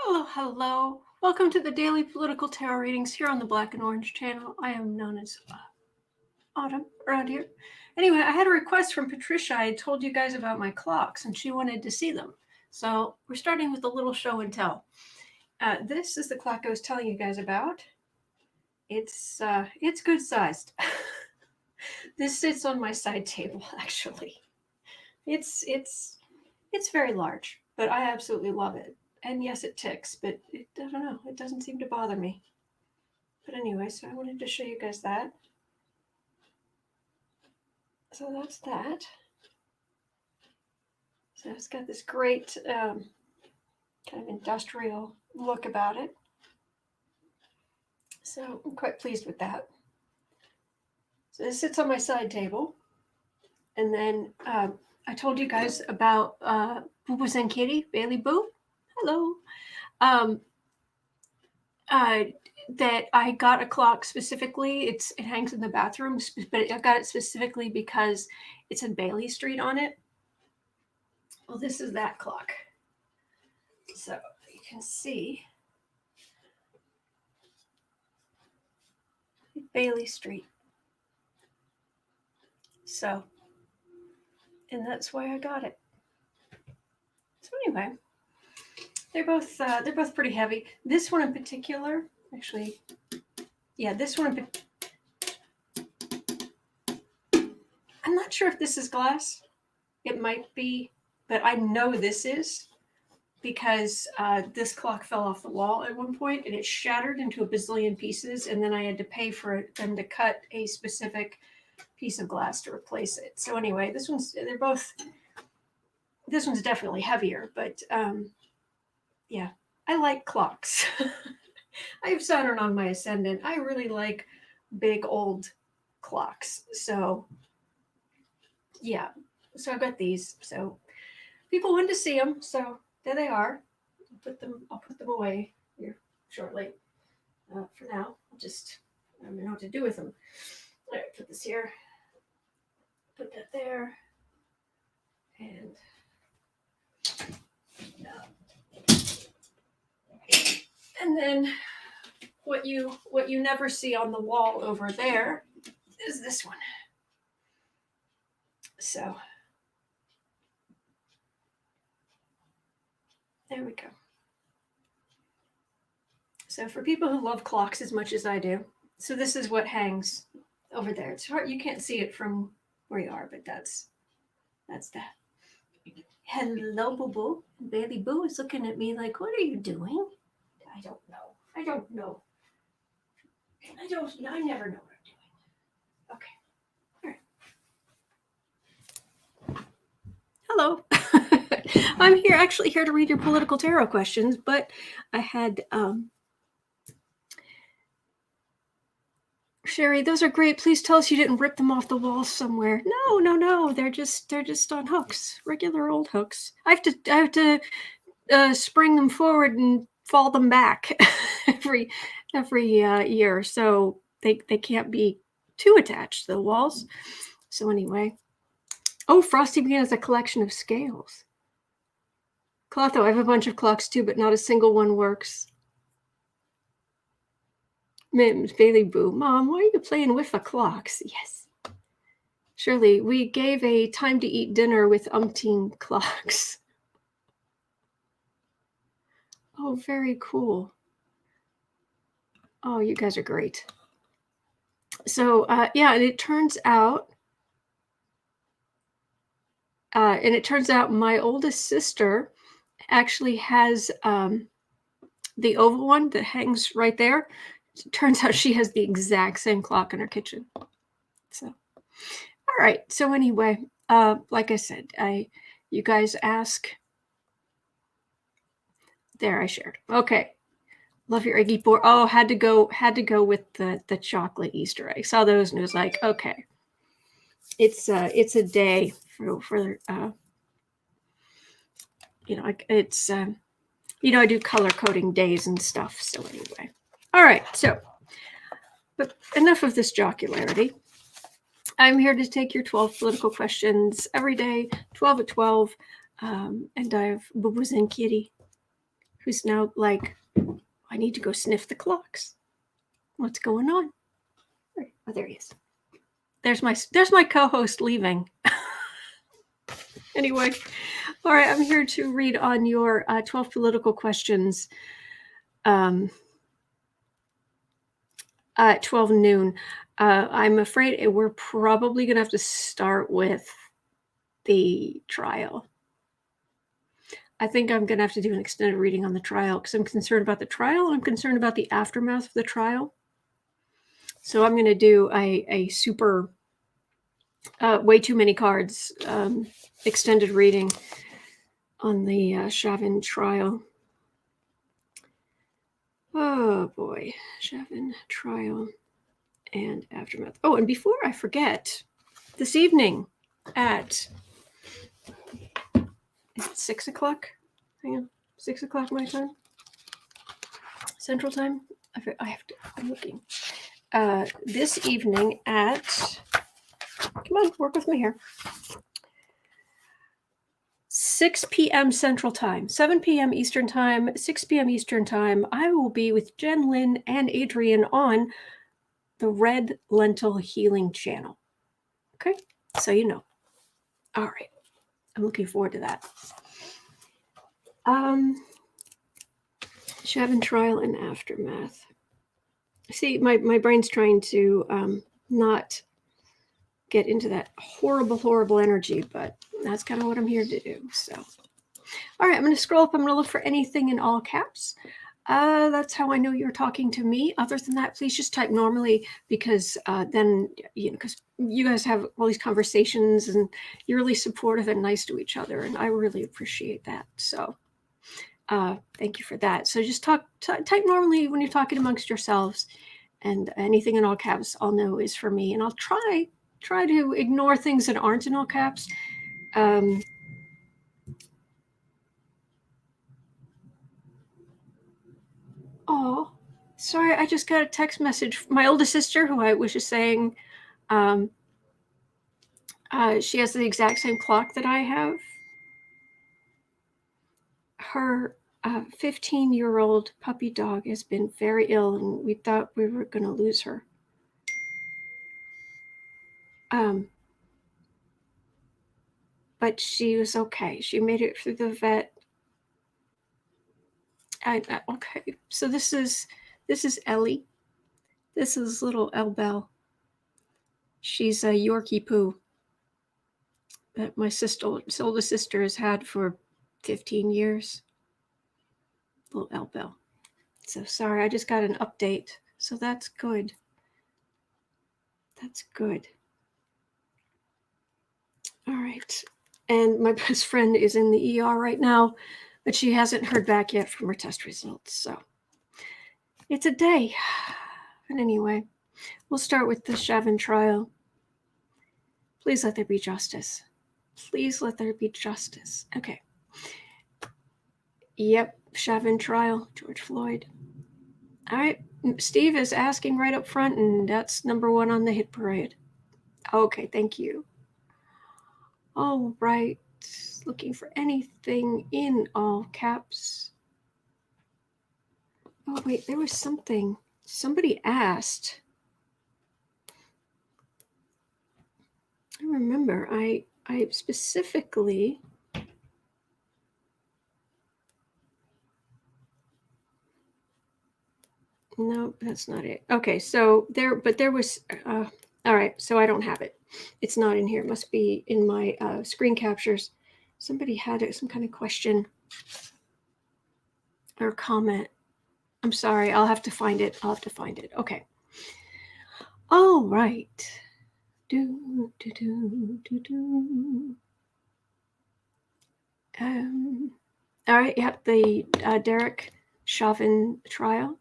Hello, hello. Welcome to the daily political tarot readings here on the Black and Orange channel. I am known as Autumn around here. Anyway, I had a request from Patricia. I had told you guys about my clocks and she wanted to see them. So we're starting with a little show and tell. This is the clock I was telling you guys about. It's good sized. This sits on my side table, actually. It's very large, but I absolutely love it. And yes, it ticks, but I don't know. It doesn't seem to bother me. But anyway, so I wanted to show you guys that. So that's that. So it's got this great kind of industrial look about it. So I'm quite pleased with that. So this sits on my side table. And then I told you guys about Boo Boo's and Kitty, Bailey Boo. Hello. That I got a clock specifically. It hangs in the bathroom, but I got it specifically because it's in Bailey Street on it. Well, this is that clock. So you can see Bailey Street. So, and that's why I got it. So anyway, they're both pretty heavy. This one in particular, actually, yeah, this one. I'm not sure if this is glass. It might be, but I know this is because this clock fell off the wall at one point and it shattered into a bazillion pieces, and then I had to pay for them to cut a specific piece of glass to replace it. So anyway, this one's definitely heavier, but yeah, I like clocks. I have Saturn on my ascendant. I really like big old clocks. So yeah, so I got these. So people wanted to see them, so there they are. I'll put them away here shortly. For now, I don't know what to do with them. All right, put this here. Put that there. And then what you never see on the wall over there is this one. So there we go. So for people who love clocks as much as I do, so this is what hangs over there. It's hard, you can't see it from where you are, but that's that. Hello, Boo Boo. Baby Boo is looking at me like, what are you doing? I don't know. I never know what I'm doing. Okay. All right. Hello. I'm actually here to read your political tarot questions, but I had Sherry, those are great. Please tell us you didn't rip them off the wall somewhere. No. They're just on hooks, regular old hooks. I have to spring them forward and fall them back every year, so they can't be too attached to the walls. So anyway, oh, Frosty Bean has a collection of scales. Clotho, I have a bunch of clocks too, but not a single one works. Mims, Bailey Boo, Mom, why are you playing with the clocks? Yes. Shirley, we gave a time to eat dinner with umpteen clocks. Oh, very cool. Oh, you guys are great. So, yeah, and it turns out my oldest sister actually has the oval one that hangs right there. It turns out she has the exact same clock in her kitchen. So, all right. So anyway, like I said, you guys ask. There, I shared. Okay. Love your Iggy board. Oh, had to go with the chocolate Easter egg. Saw those and it was like, okay. It's a day for it's I do color coding days and stuff. So anyway. All right, so, but enough of this jocularity. I'm here to take your 12 political questions every day, 12 at 12, and I have Boo Boos and Kitty who's now like, I need to go sniff the clocks. What's going on? Oh, there he is. There's my co-host leaving. Anyway, all right, I'm here to read on your 12 political questions. 12 noon. I'm afraid we're probably going to have to start with the trial. I think I'm going to have to do an extended reading on the trial because I'm concerned about the trial and I'm concerned about the aftermath of the trial. So I'm going to do a super, way too many cards, extended reading on the Chauvin trial. Oh boy, Chauvin trial and aftermath. Oh, and before I forget, this evening at, is it 6 o'clock? Hang on, 6 o'clock my time? Central time? I'm looking. This evening at, come on, work with me here. 6 p.m. Central Time, 7 p.m. Eastern Time, 6 p.m. Eastern Time. I will be with Jen, Lynn, and Adrian on the Red Lentil Healing Channel. Okay, so you know. All right, I'm looking forward to that. Chauvin trial and aftermath. See, my brain's trying to not get into that horrible energy, but that's kind of what I'm here to do. So, all right, I'm going to scroll up. I'm going to look for anything in all caps. That's how I know you're talking to me. Other than that, please just type normally because then, because you guys have all these conversations and you're really supportive and nice to each other. And I really appreciate that. So thank you for that. So just type normally when you're talking amongst yourselves, and anything in all caps I'll know is for me. And I'll try to ignore things that aren't in all caps. Oh, sorry, I just got a text message from my oldest sister who I was just saying she has the exact same clock that I have. Her 15-year-old puppy dog has been very ill and we thought we were going to lose her. But she was okay. She made it through the vet. Okay, so this is Ellie. This is little Belle. She's a Yorkie poo that my oldest sister has had for 15 years. Little Belle. So sorry, I just got an update. So that's good. That's good. All right. And my best friend is in the ER right now, but she hasn't heard back yet from her test results. So it's a day. But anyway, we'll start with the Chauvin trial. Please let there be justice. Please let there be justice. Okay. Yep, Chauvin trial, George Floyd. All right, Steve is asking right up front, and that's number one on the hit parade. Okay, thank you. All right, looking for anything in all caps. Oh, wait, there was something. Somebody asked. I remember, I specifically... No, that's not it. Okay, so there was, all right, so I don't have it. It's not in here. It must be in my screen captures. Somebody had some kind of question or comment. I'm sorry, I'll have to find it. Okay. All right. All right, yep, the Derek Chauvin trial.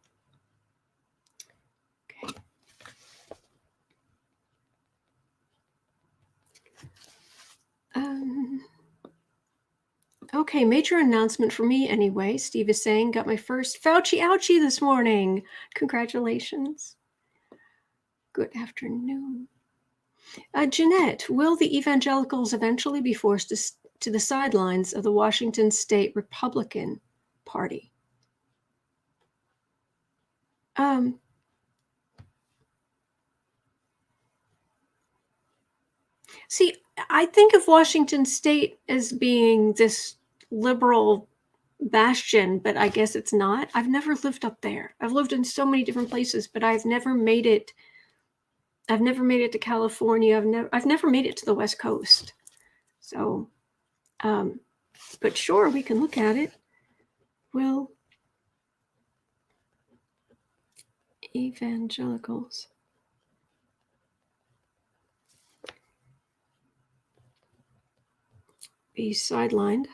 Okay, major announcement for me anyway. Steve is saying, got my first Fauci ouchie this morning. Congratulations. Good afternoon. Jeanette, will the evangelicals eventually be forced to the sidelines of the Washington State Republican Party? See, I think of Washington State as being this liberal bastion, but I guess it's not. I've never lived up there. I've lived in so many different places, but I've never made it. I've never made it to California. I've never made it to the West Coast. So, but sure, we can look at it. Will evangelicals be sidelined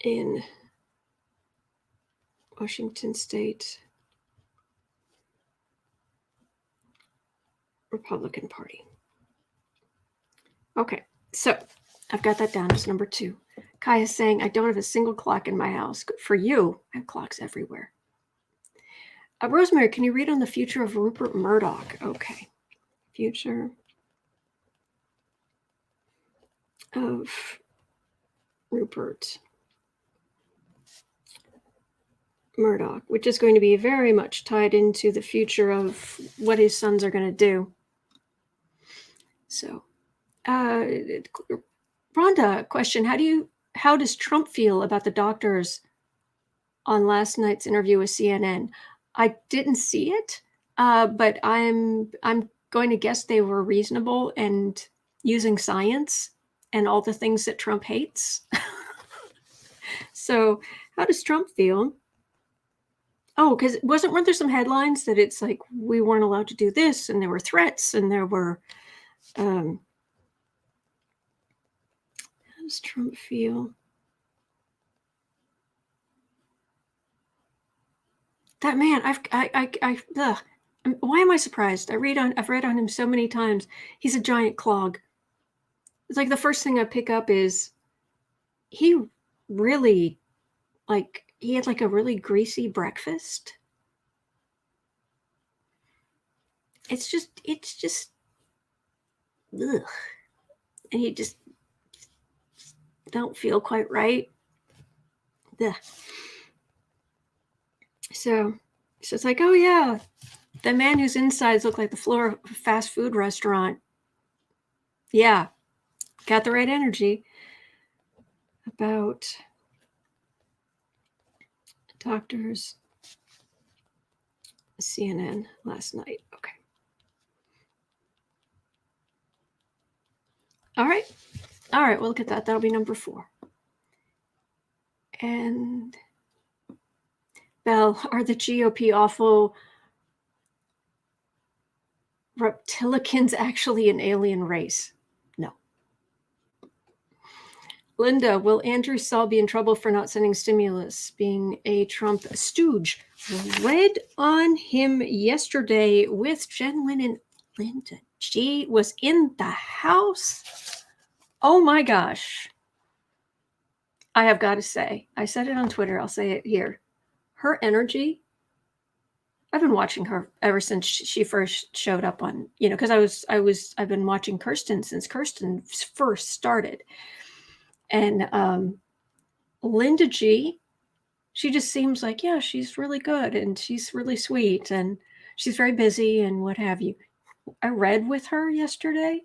in Washington State Republican Party? Okay, so I've got that down as number 2. Kai is saying, I don't have a single clock in my house. Good for you. I have clocks everywhere. Rosemary, can you read on the future of Rupert Murdoch? Okay. Future of Rupert Murdoch, which is going to be very much tied into the future of what his sons are going to do. So, Rhonda, question: how does Trump feel about the doctors on last night's interview with CNN? I didn't see it, but I'm going to guess they were reasonable and using science and all the things that Trump hates. So, how does Trump feel? Oh, because weren't there some headlines that it's like we weren't allowed to do this, and there were threats, and there were. How does Trump feel? That man, why am I surprised? I've read on him so many times. He's a giant clog. It's like the first thing I pick up is he really, he had like a really greasy breakfast. It's just, ugh. And he just don't feel quite right. Ugh. So it's like, oh yeah, the man whose insides look like the floor of a fast food restaurant. Yeah, got the right energy. About doctors, CNN last night. Okay. All right. We'll look at that. That'll be number 4. And Belle, are the GOP awful reptilicans actually an alien race? No. Linda, will Andrew Saul be in trouble for not sending stimulus, being a Trump stooge? Read on him yesterday with Jen Lynn and Linda. She was in the house. Oh my gosh. I have got to say, I said it on Twitter, I'll say it here. Her energy, I've been watching her ever since she first showed up on, because I've been watching Kirsten since Kirsten first started. And Linda G, she just seems like, yeah, she's really good and she's really sweet and she's very busy and what have you. I read with her yesterday.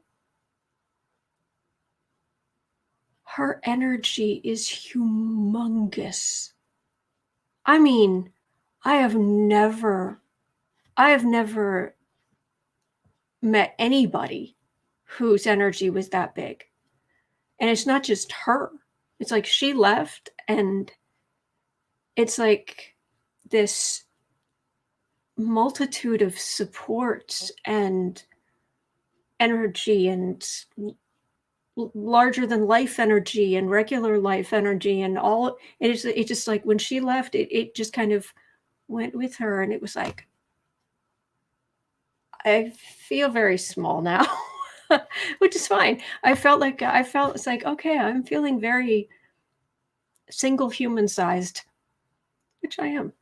Her energy is humongous. I mean, I have never met anybody whose energy was that big. And it's not just her. It's like she left and it's like this multitude of support and energy and larger than life energy and regular life energy and all. It just like when she left, it just kind of went with her. And it was like, I feel very small now, which is fine. I felt it's like, okay, I'm feeling very single human sized, which I am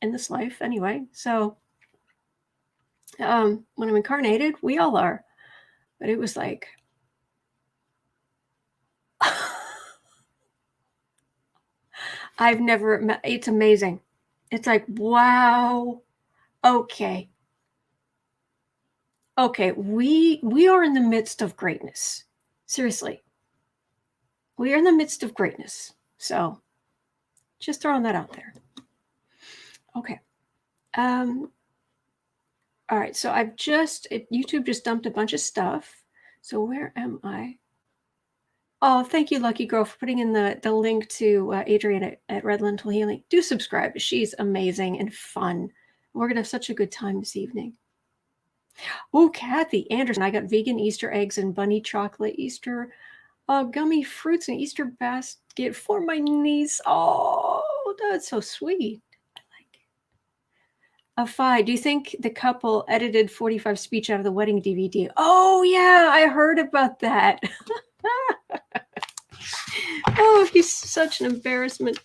in this life anyway. So when I'm incarnated, we all are. But it was like, I've never met. It's amazing. It's like, wow. Okay. Okay. We are in the midst of greatness. Seriously. We are in the midst of greatness. So just throwing that out there. Okay. All right. So YouTube just dumped a bunch of stuff. So where am I? Oh, thank you, Lucky Girl, for putting in the link to Adrian at Red Lentil Healing. Do subscribe. She's amazing and fun. We're going to have such a good time this evening. Oh, Kathy Anderson. I got vegan Easter eggs and bunny chocolate Easter gummy fruits and Easter basket for my niece. Oh, that's so sweet. I like it. Fi, do you think the couple edited 45 speech out of the wedding DVD? Oh, yeah, I heard about that. Oh, he's such an embarrassment.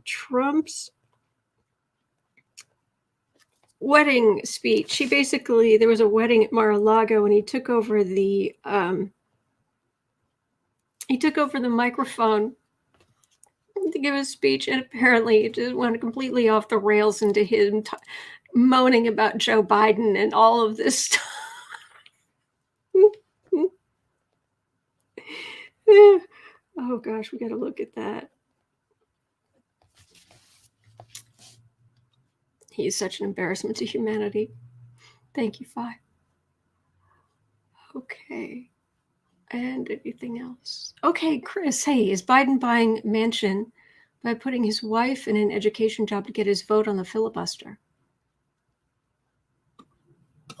Trump's wedding speech. There was a wedding at Mar-a-Lago, and he took over the microphone to give his speech, and apparently it just went completely off the rails into him moaning about Joe Biden and all of this stuff. Oh gosh, we got to look at that. He is such an embarrassment to humanity. Thank you, Fi. Okay. And anything else? Okay, Chris, hey, is Biden buying Manchin by putting his wife in an education job to get his vote on the filibuster?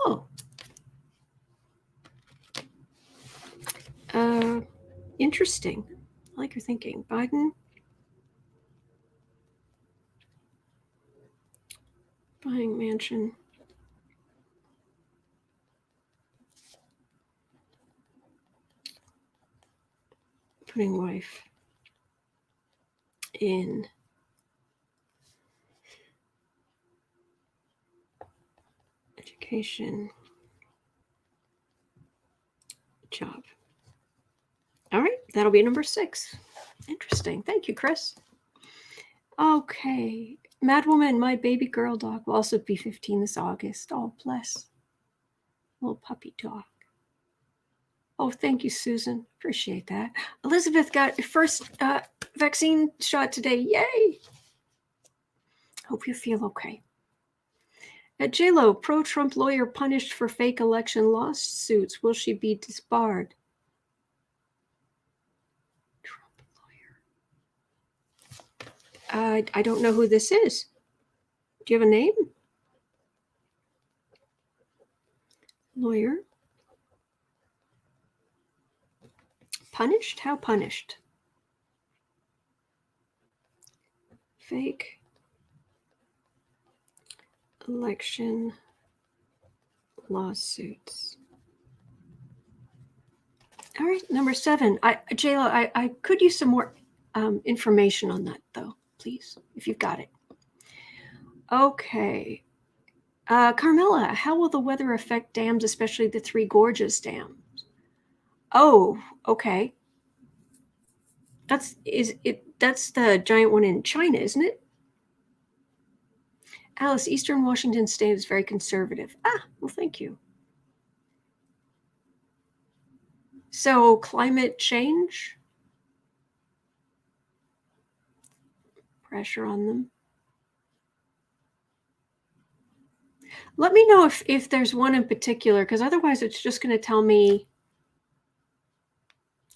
Oh. Interesting. I like your thinking. Biden buying Manchin. Putting wife in education job. All right, that'll be number 6. Interesting. Thank you, Chris. Okay. Madwoman, my baby girl dog will also be 15 this August. Oh, bless. Little puppy dog. Oh, thank you, Susan. Appreciate that. Elizabeth got her first vaccine shot today. Yay! Hope you feel okay. At J-Lo, pro-Trump lawyer punished for fake election lawsuits. Will she be disbarred? Trump lawyer. I don't know who this is. Do you have a name? Lawyer. Punished? How punished? Fake election lawsuits. All right, number 7. J-Lo, I could use some more information on that, though, please, if you've got it. Okay. Carmela, how will the weather affect dams, especially the 3 Gorges dams? Oh, okay. That's the giant one in China, isn't it? Alice, Eastern Washington State is very conservative. Well, thank you. So climate change, pressure on them. Let me know if there's one in particular, because otherwise it's just going to tell me.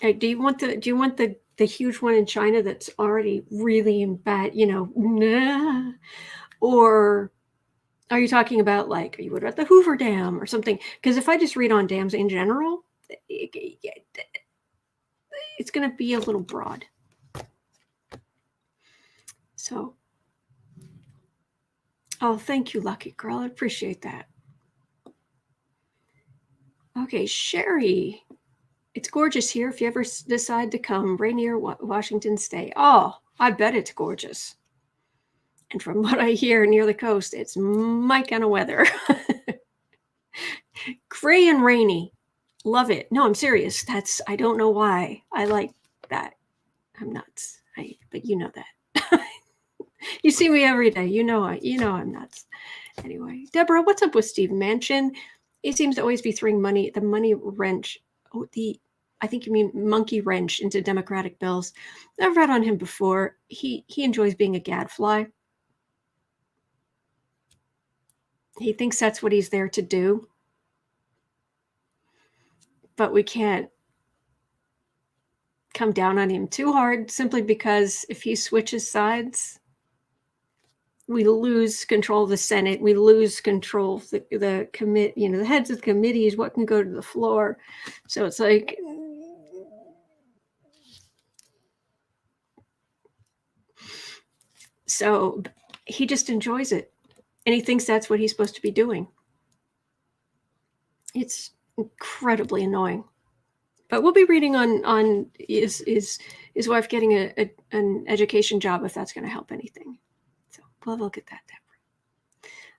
Hey, do you want the huge one in China that's already really in bad, nah? Or are you talking about like, are you worried about the Hoover Dam or something? Because if I just read on dams in general, it's going to be a little broad. So, oh, thank you, Lucky Girl. I appreciate that. Okay, Sherry. It's gorgeous here. If you ever decide to come, Rainier, Washington State. Oh, I bet it's gorgeous. And from what I hear near the coast, it's my kind of weather. Gray and rainy. Love it. No, I'm serious. I don't know why. I like that. I'm nuts. But you know that. You see me every day. You know I'm nuts. Anyway, Deborah, what's up with Steve Manchin? He seems to always be throwing the money wrench. I think you mean monkey wrench into Democratic bills. I've read on him before. He enjoys being a gadfly. He thinks that's what he's there to do. But we can't come down on him too hard simply because if he switches sides, we lose control of the Senate. We lose control of the committee, the heads of the committees, what can go to the floor. So it's like, so he just enjoys it. And he thinks that's what he's supposed to be doing. It's incredibly annoying. But we'll be reading on his wife getting an education job, if that's going to help anything. So we'll look at that.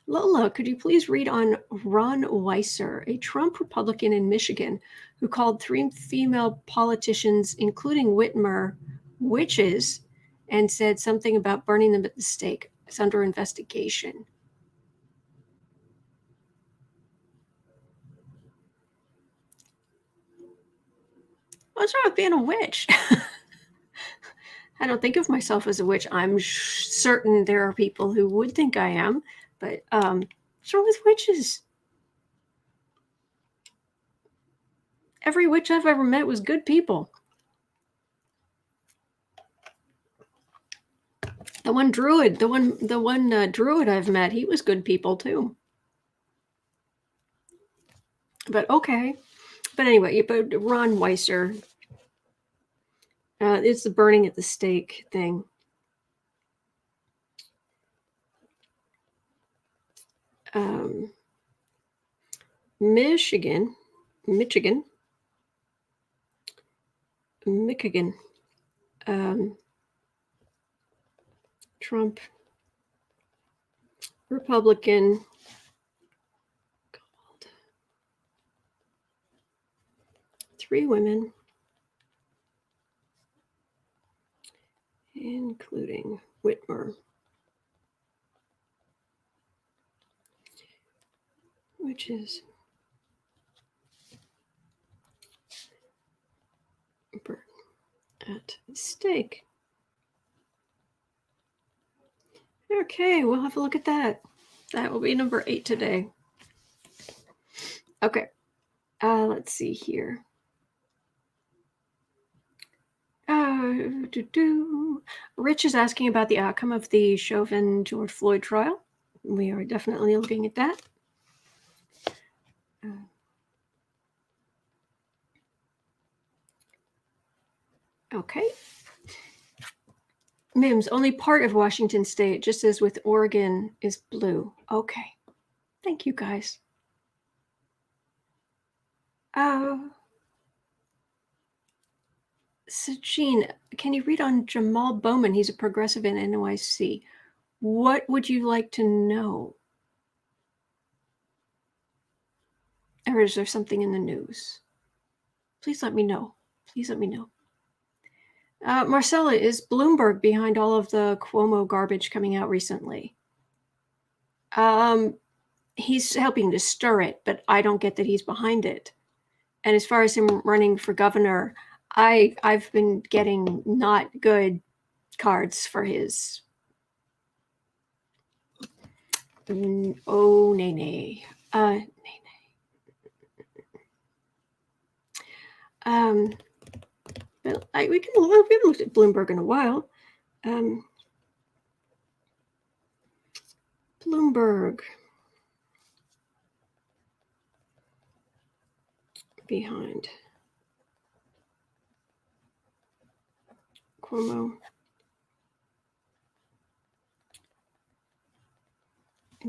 Lola, could you please read on Ron Weiser, a Trump Republican in Michigan, who called 3 female politicians, including Whitmer, witches, and said something about burning them at the stake. It's under investigation. What's wrong with being a witch? I don't think of myself as a witch. I'm certain there are people who would think I am, but what's wrong with witches? Every witch I've ever met was good people. The one druid I've met, he was good people too. But okay. But anyway, but Ron Weiser, it's the burning at the stake thing. Michigan. Trump, Republican, called 3 women, including Whitmer, which is burn at stake. Okay, we'll have a look at that. That will be number 8 today. Okay, let's see here. Rich is asking about the outcome of the Chauvin George Floyd trial. We are definitely looking at that. Okay. Mims, only part of Washington State, just as with Oregon, is blue. Okay. Thank you, guys. Sajine, can you read on Jamal Bowman? He's a progressive in NYC. What would you like to know? Or is there something in the news? Please let me know. Marcella, is Bloomberg behind all of the Cuomo garbage coming out recently? He's helping to stir it, but I don't get that he's behind it. And as far as him running for governor, I've been getting not good cards for his. Oh, nay. But we haven't looked at Bloomberg in a while. Bloomberg behind Cuomo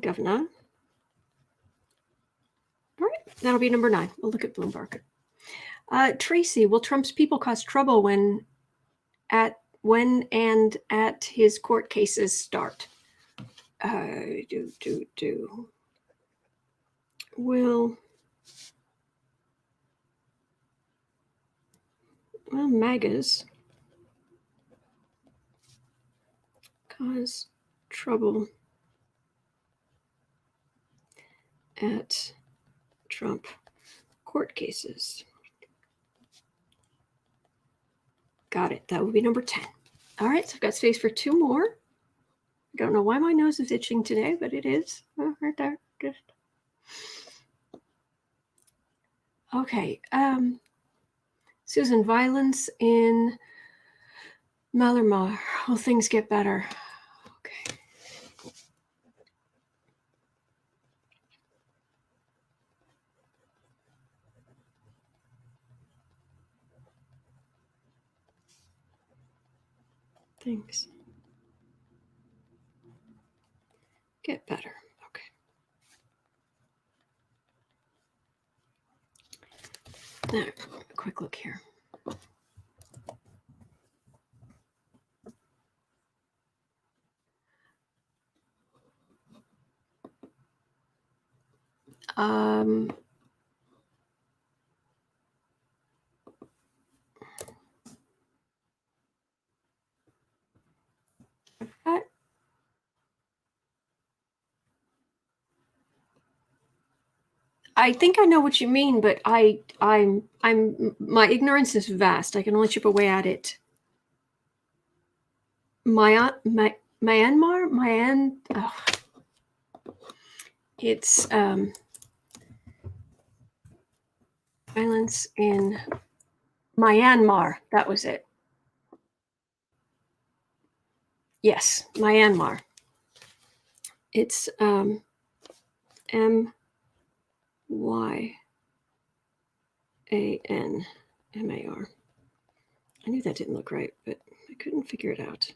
governor. All right, that'll be number 9. We'll look at Bloomberg. Tracy, will Trump's people cause trouble when and at his court cases start? Well, MAGAs cause trouble at Trump court cases. Got it. That would be number 10. All right, so I've got space for 2 more. I don't know why my nose is itching today, but it is. Oh, right there. Good. Okay. Susan, violence in Myanmar. Will things get better? Okay. Things get better. Okay. Now, a quick look here. I think I know what you mean, but I'm my ignorance is vast. I can only chip away at it. Myanmar. It's violence in Myanmar. That was it. Yes, Myanmar. It's MYANMAR. I knew that didn't look right, but I couldn't figure it out.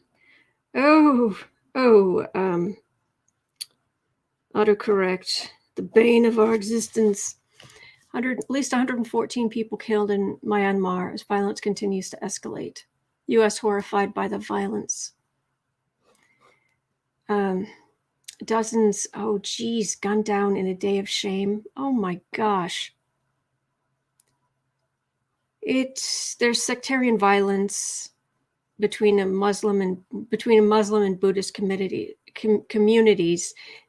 Autocorrect, the bane of our existence. At least 114 people killed in Myanmar as violence continues to escalate. U.S. horrified by the violence. Dozens, gunned down in a day of shame. Oh my gosh. There's sectarian violence between a Muslim and Buddhist communities,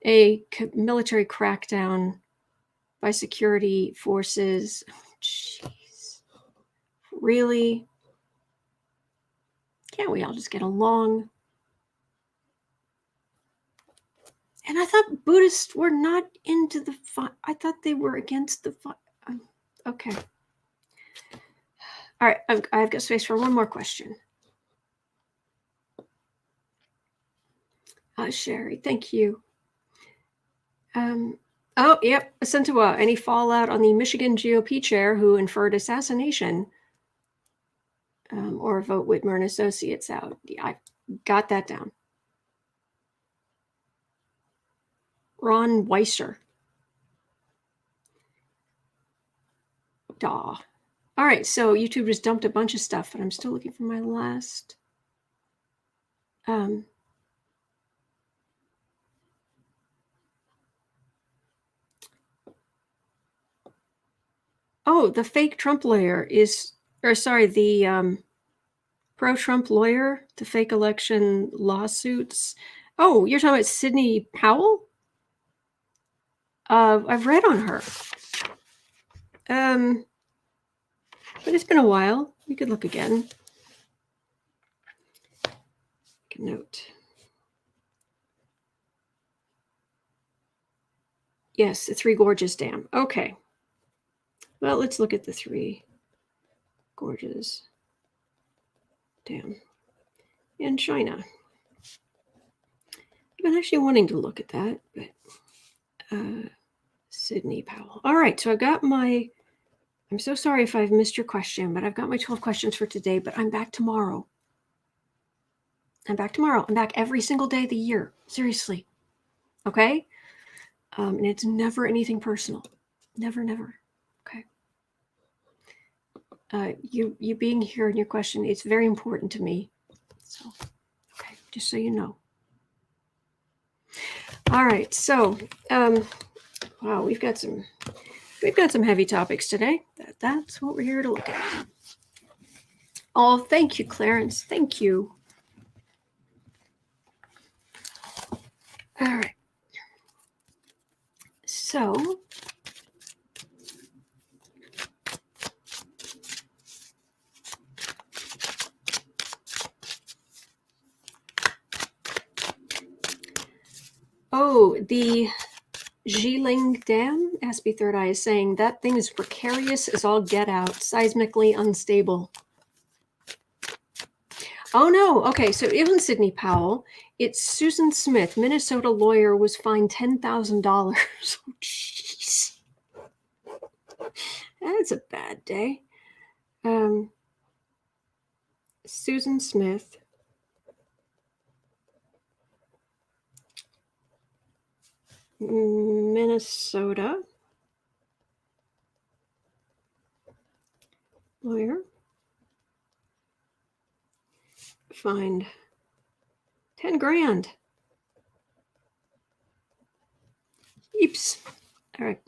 a military crackdown by security forces. Jeez. Really? Can't we all just get along? And I thought Buddhists were not into the fight. I thought they were against the fight. Okay. All right, I've got space for one more question. Sherry, thank you. Yep, Asentua, any fallout on the Michigan GOP chair who inferred assassination or vote Whitmer and Associates out? Yeah, I got that down. Ron Weiser. Daw. All right, so YouTube just dumped a bunch of stuff, but I'm still looking for my last. The fake Trump lawyer the pro-Trump lawyer to fake election lawsuits. Oh, you're talking about Sidney Powell? I've read on her. But it's been a while. We could look again. Make a note. Yes, the Three Gorges Dam. Okay. Well, let's look at the Three Gorges Dam in China. I've been actually wanting to look at that, but Sidney Powell. All right, so I've got I'm so sorry if I've missed your question, but I've got my 12 questions for today, but I'm back tomorrow. I'm back every single day of the year. Seriously. Okay? And it's never anything personal. Never. Okay. You being here and your question, it's very important to me. So, okay, just so you know. All right, so wow, we've got some heavy topics today. That's what we're here to look at. Oh, thank you, Clarence. Thank you. All right. So, the Jiling Dam, Aspie Third Eye, is saying that thing is precarious as all get out, seismically unstable. Oh no, okay, so it wasn't Sidney Powell. It's Susan Smith, Minnesota lawyer, was fined $10,000. Oh, jeez. That's a bad day. Susan Smith. Minnesota lawyer, fined 10 grand. Eeps. All right.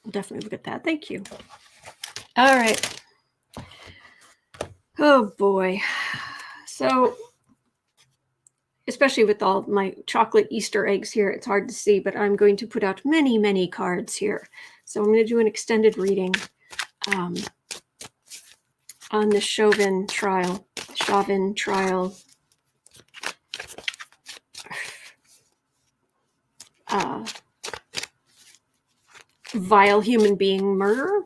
We'll definitely look at that. Thank you. All right. Oh boy. So, especially with all my chocolate Easter eggs here, it's hard to see, but I'm going to put out many, many cards here. So I'm going to do an extended reading on the Chauvin trial. Vile human being murder.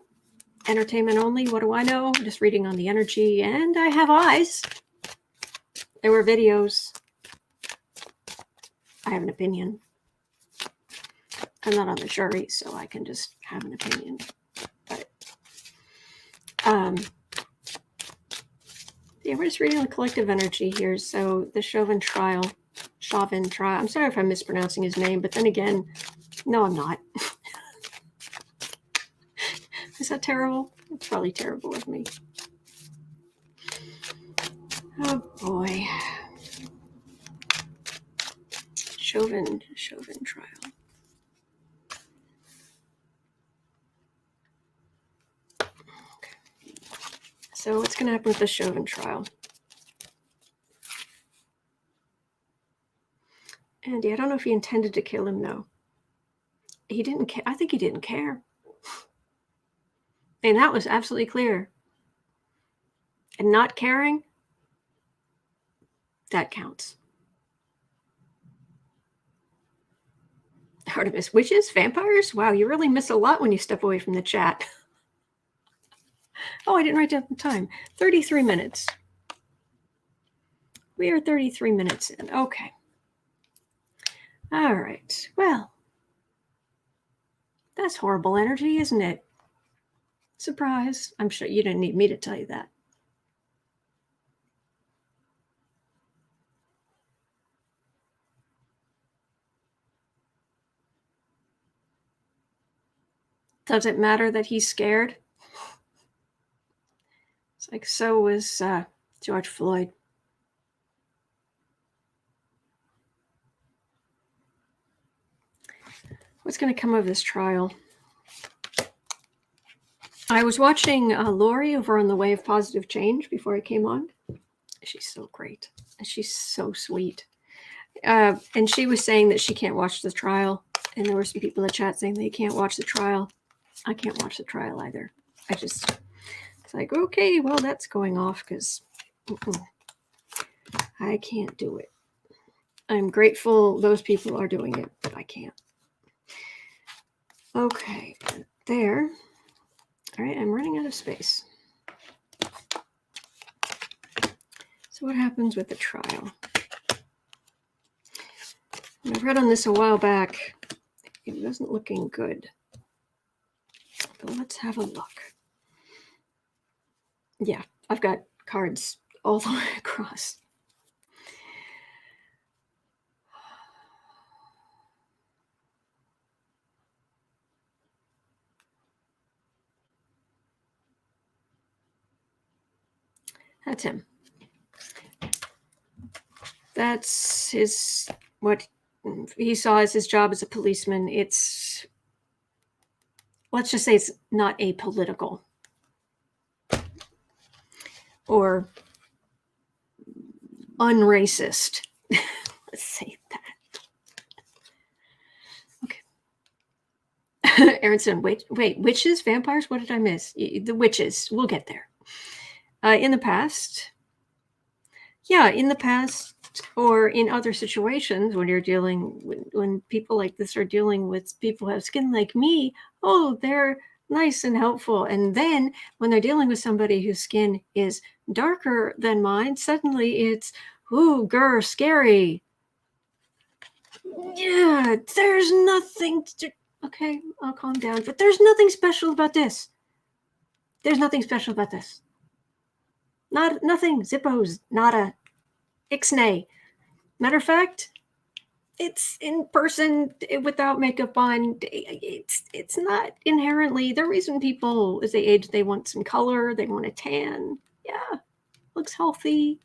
Entertainment only. What do I know? I'm just reading on the energy, and I have eyes. There were videos. I have an opinion. I'm not on the jury, so I can just have an opinion. But yeah, we're just reading the collective energy here. So the Chauvin trial. I'm sorry if I'm mispronouncing his name, but then again, no, I'm not. Is that terrible? It's probably terrible of me. Oh boy. Chauvin trial. Okay. So what's going to happen with the Chauvin trial? Andy, I don't know if he intended to kill him, though. He didn't care. I think he didn't care. And that was absolutely clear. And not caring, that counts. Artemis, witches, vampires? Wow, you really miss a lot when you step away from the chat. Oh, I didn't write down the time. 33 minutes. We are 33 minutes in. Okay. All right. Well, that's horrible energy, isn't it? Surprise. I'm sure you didn't need me to tell you that. Does it matter that he's scared? It's like, so was George Floyd. What's going to come of this trial? I was watching Lori over on the Way of Positive Change before I came on. She's so great. And she's so sweet. And she was saying that she can't watch the trial. And there were some people in the chat saying they can't watch the trial. I can't watch the trial either. It's like, okay, well, that's going off because I can't do it. I'm grateful those people are doing it, but I can't. Okay, there. All right, I'm running out of space. So what happens with the trial? I read on this a while back. It wasn't looking good. But let's have a look. Yeah, I've got cards all the way across. That's him. That's what he saw as his job as a policeman. Let's just say it's not apolitical or unracist. Let's say that. Aronson, wait, witches, vampires? What did I miss? The witches. We'll get there. In the past, or in other situations when you're when people like this are dealing with people who have skin like me, oh, they're nice and helpful. And then when they're dealing with somebody whose skin is darker than mine, suddenly it's, ooh, grr, scary. Yeah, there's nothing to, okay, I'll calm down, but there's nothing special about this. There's nothing special about this. Nothing, zippos, nada, ixnay. Matter of fact, it's in person without makeup on. It's not inherently the reason people, as they age, they want some color, they want a tan. Yeah, looks healthy.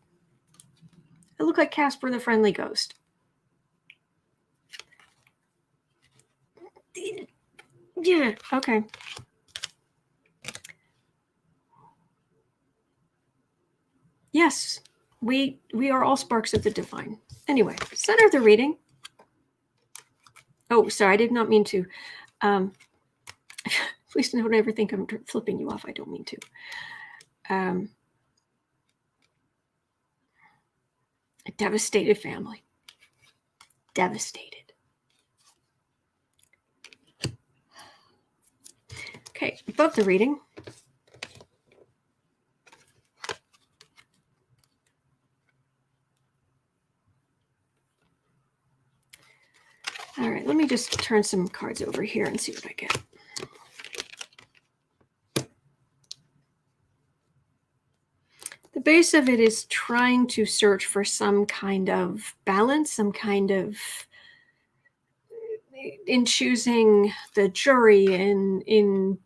I look like Casper the Friendly Ghost. Yeah, okay. Yes, we are all sparks of the divine. Anyway, center of the reading. Oh, sorry, I did not mean to. Please don't ever think I'm flipping you off. I don't mean to. A devastated family. Devastated. Okay, above the reading. All right, let me just turn some cards over here and see what I get. The base of it is trying to search for some kind of balance, some kind of, in choosing the jury, in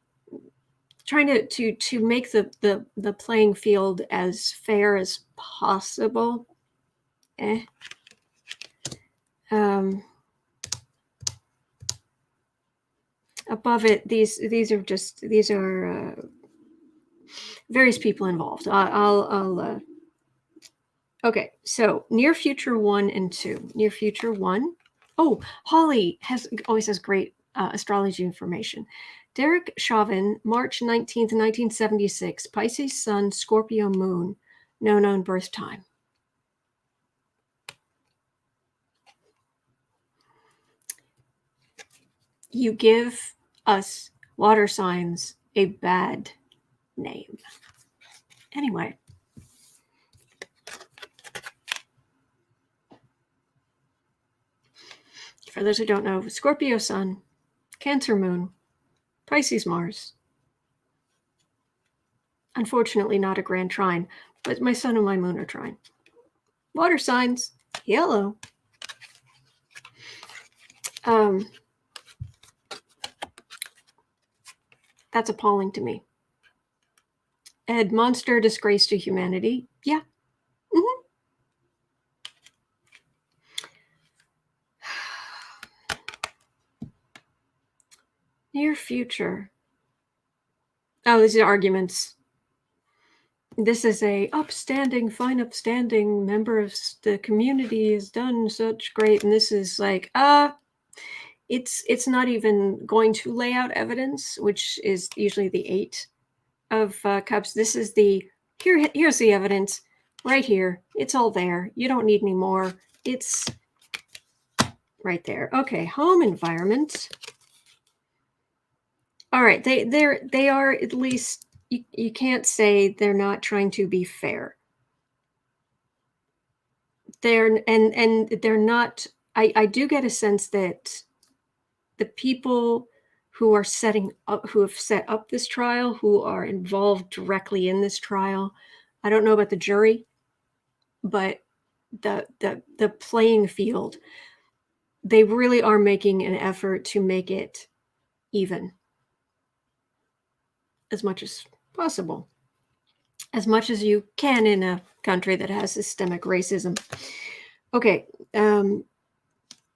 trying to make the playing field as fair as possible. Above it, these are various people involved. Okay, so near future 1 and 2. Near future 1. Oh, Holly always has great astrology information. Derek Chauvin, March 19th, 1976, Pisces Sun, Scorpio Moon, no known birth time. You give us water signs a bad name. Anyway. For those who don't know, Scorpio Sun, Cancer Moon, Pisces Mars. Unfortunately, not a grand trine, but my sun and my moon are trine. Water signs, yellow. That's appalling to me. Ed, monster, disgrace to humanity. Yeah. Mm-hmm. Near future. Oh, these are arguments. This is a fine upstanding member of the community has done such great, and this is like, it's not even going to lay out evidence, which is usually the 8 of cups. This is the here's the evidence right here. It's all there. You don't need any more. It's right there. Okay, home environment. All right, they are at least, you can't say they're not trying to be fair. They're not. I do get a sense that the people who are who have set up this trial, who are involved directly in this trial, I don't know about the jury, but the playing field, they really are making an effort to make it even as much as possible, as much as you can in a country that has systemic racism. Okay,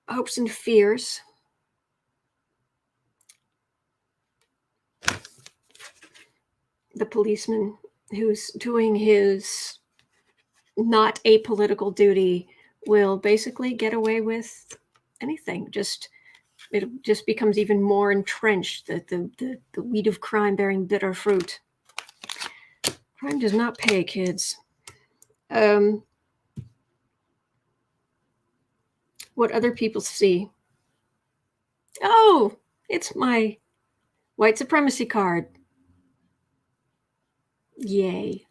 hopes and fears. The policeman who's doing his not apolitical duty will basically get away with anything. Just it just becomes even more entrenched, the weed of crime bearing bitter fruit. Crime does not pay, kids. What other people see. Oh, it's my white supremacy card. Yay.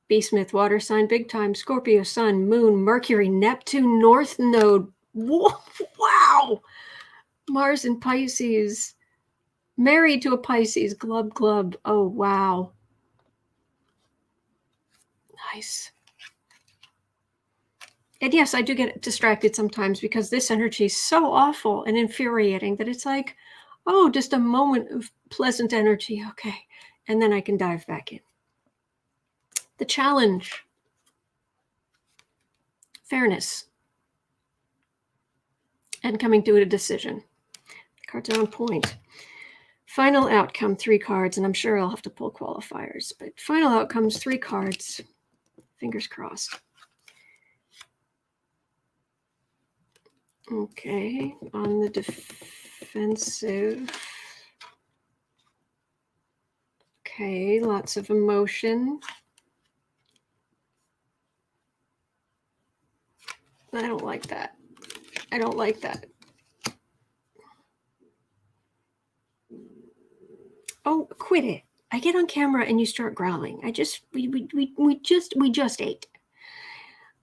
B. Smith, water sign, big time, Scorpio, sun, moon, Mercury, Neptune, North Node. Whoa, wow. Mars in Pisces. Married to a Pisces, glub, glub. Oh, wow. Nice. And yes, I do get distracted sometimes because this energy is so awful and infuriating that it's like, oh, just a moment of pleasant energy. Okay. And then I can dive back in. The challenge. Fairness. And coming to a decision. Cards are on point. Final outcome, 3 cards. And I'm sure I'll have to pull qualifiers. But final outcomes, 3 cards. Fingers crossed. Okay, on the defensive. Okay, lots of emotion. I don't like that. I don't like that. Oh, quit it. I get on camera and you start growling. We just ate.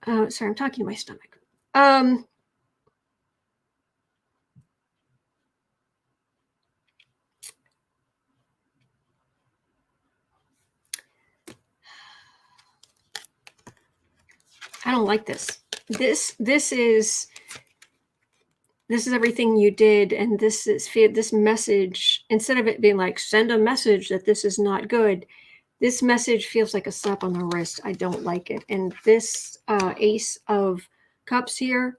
Sorry, I'm talking to my stomach. I don't like this. This is everything you did, and this message, instead of it being like send a message that this is not good, this message feels like a slap on the wrist. I don't like it. And this Ace of Cups here,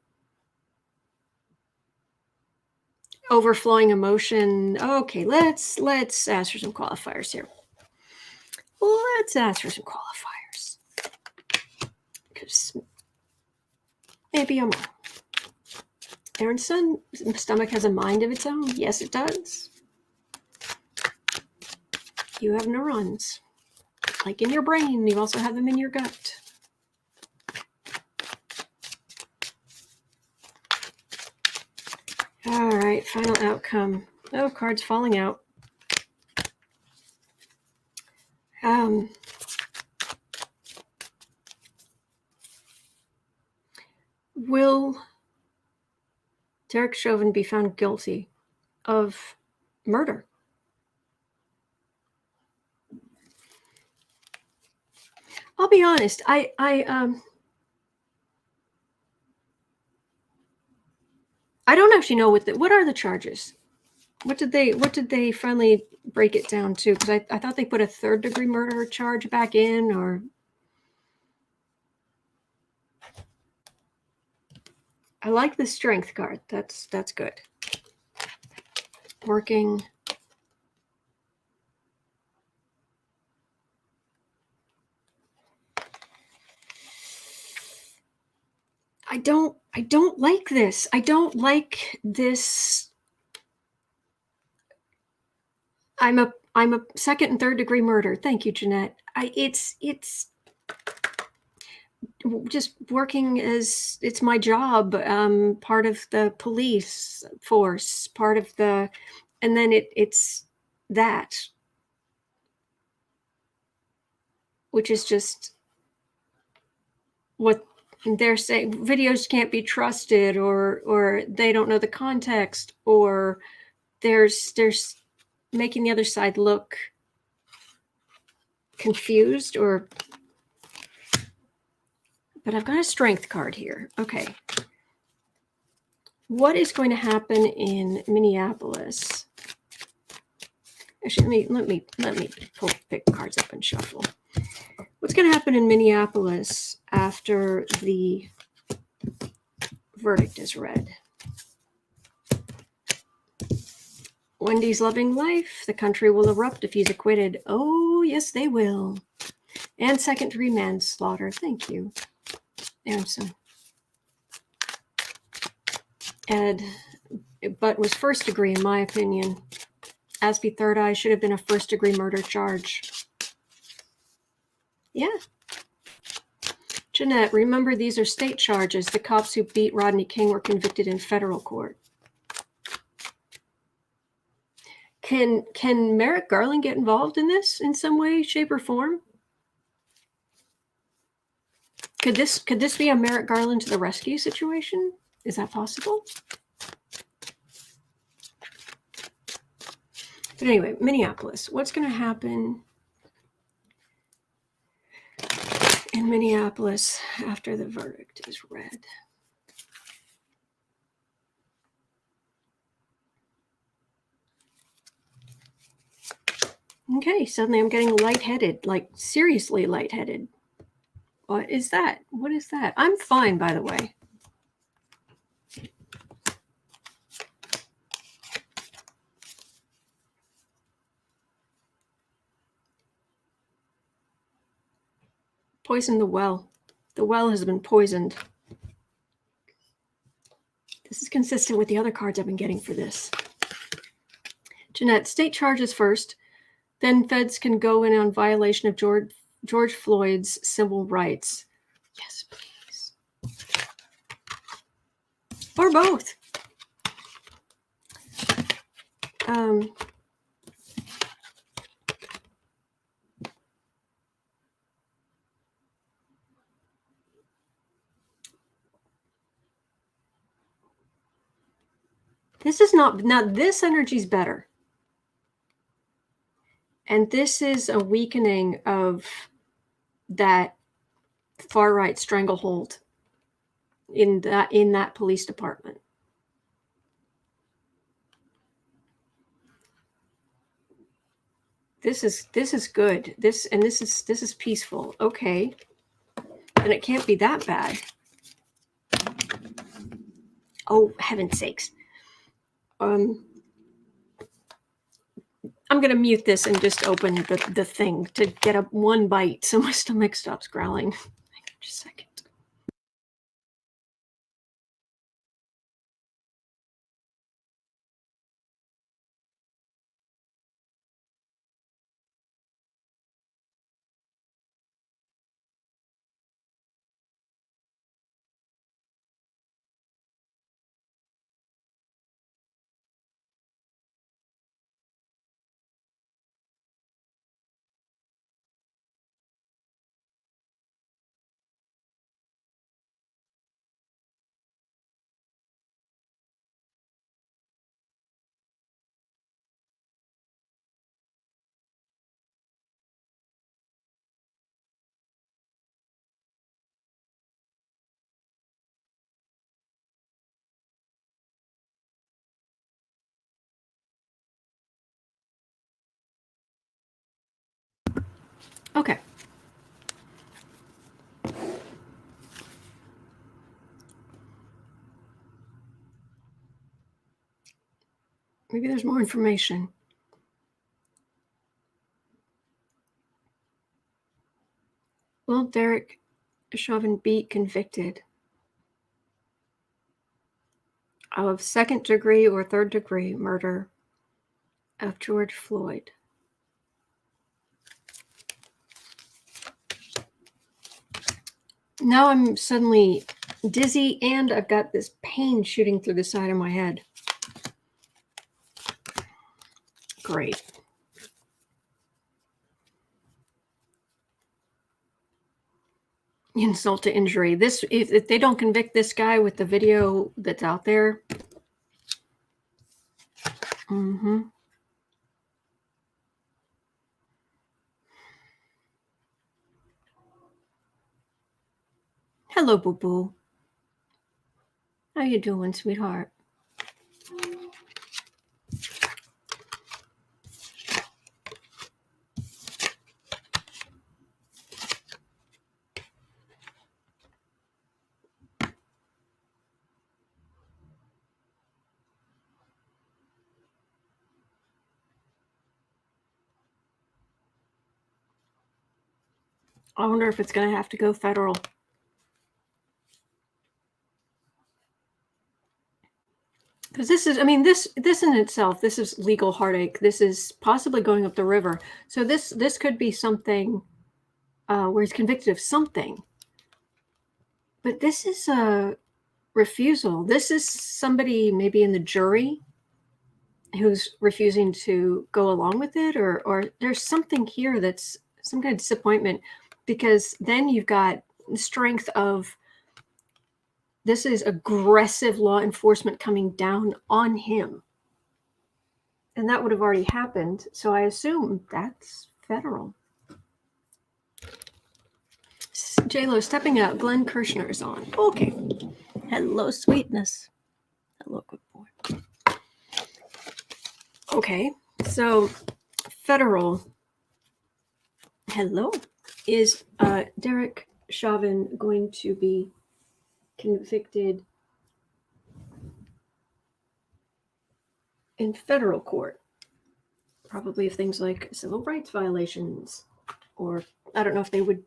overflowing emotion. Okay, let's ask for some qualifiers here. Let's ask for some qualifiers, because maybe I'm wrong. Aaron's son, stomach has a mind of its own. Yes, it does. You have neurons, like in your brain. You also have them in your gut. All right, final outcome. Oh, cards falling out. Will Derek Chauvin be found guilty of murder? I'll be honest. I don't actually know what are the charges. What did they finally break it down to? Because I thought they put a 3rd-degree murder charge back in, or I like the strength card. That's good. Working. I don't like this. I don't like this. I'm a 2nd and 3rd degree murder. Thank you, Jeanette. It's just working as it's my job, part of the police force, part of the, and then it's that, which is just what they're saying. Videos can't be trusted, or they don't know the context, or there's making the other side look confused, or, but I've got a strength card here. Okay. What is going to happen in Minneapolis? Actually, let me pick cards up and shuffle. What's going to happen in Minneapolis after the verdict is read? Wendy's loving life. The country will erupt if he's acquitted. Oh, yes, they will. And 2nd-degree manslaughter. Thank you, Aaronson. Ed, but was first degree in my opinion. Aspie Third Eye should have been a first-degree murder charge. Yeah. Jeanette, remember these are state charges. The cops who beat Rodney King were convicted in federal court. Can Merrick Garland get involved in this in some way, shape, or form? Could this be a Merrick Garland to the rescue situation? Is that possible? But anyway, Minneapolis. What's going to happen in Minneapolis after the verdict is read? Okay, suddenly I'm getting lightheaded, like seriously lightheaded. What is that? What is that? I'm fine, by the way. Poison the well. The well has been poisoned. This is consistent with the other cards I've been getting for this. Jeanette, state charges first, then feds can go in on violation of George Floyd's civil rights. Yes, please. Or both. This is not, now this energy's better. And this is a weakening of that far-right stranglehold in that police department. This is good. This is peaceful. Okay. And it can't be that bad. Oh, heaven's sakes. I'm going to mute this and just open the thing to get a one bite so my stomach stops growling. Hang on just a second. Okay. Maybe there's more information. Well, Derek Chauvin beat convicted of second degree or third degree murder of George Floyd. Now I'm suddenly dizzy and I've got this pain shooting through the side of my head. Great. Insult to injury. This, if they don't convict this guy with the video that's out there. Mm-hmm. Hello, boo-boo. How you doing, sweetheart? I wonder if it's going to have to go federal. Because this is, I mean, this in itself, this is legal heartache. This is possibly going up the river. So this could be something where he's convicted of something. But this is a refusal. This is somebody maybe in the jury who's refusing to go along with it, or there's something here that's some kind of disappointment, because then you've got the strength of this is aggressive law enforcement coming down on him. And that would have already happened. So I assume that's federal. J-Lo stepping out. Glenn Kirshner is on. Okay. Hello, sweetness. Hello, good boy. Okay. So federal. Hello. Is Derek Chauvin going to be convicted in federal court? Probably of things like civil rights violations, or I don't know if they would,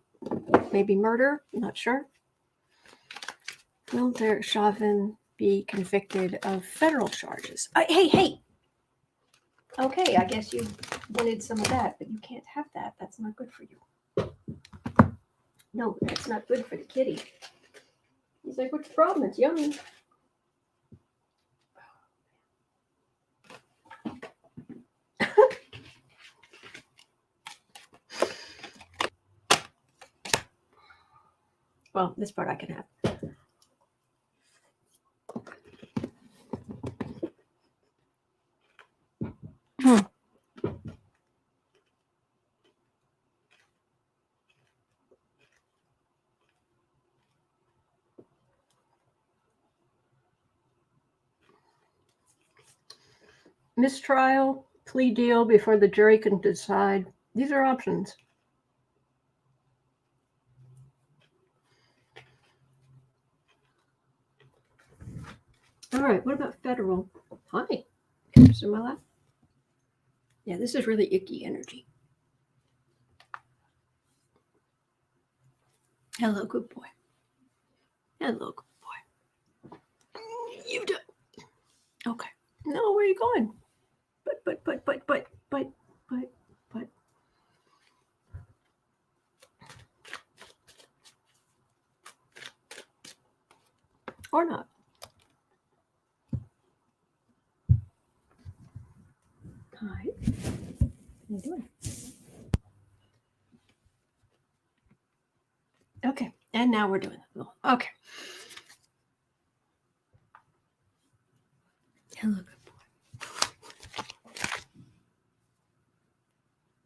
maybe murder. I'm not sure. Will Derek Chauvin be convicted of federal charges? Hey. Okay, I guess you wanted some of that, but you can't have that. That's not good for you. No, that's not good for the kitty. He's like, what's the problem? It's yummy. Well, this part I can have. Mistrial, plea deal before the jury can decide. These are options. All right, what about federal? Hi. Can you my lap? Yeah, this is really icky energy. Hello, good boy. Hello, good boy. You do. Okay. No, where are you going? But. Or not. Hi. How you doing? Okay, and now we're doing it. Okay. Hello, good boy.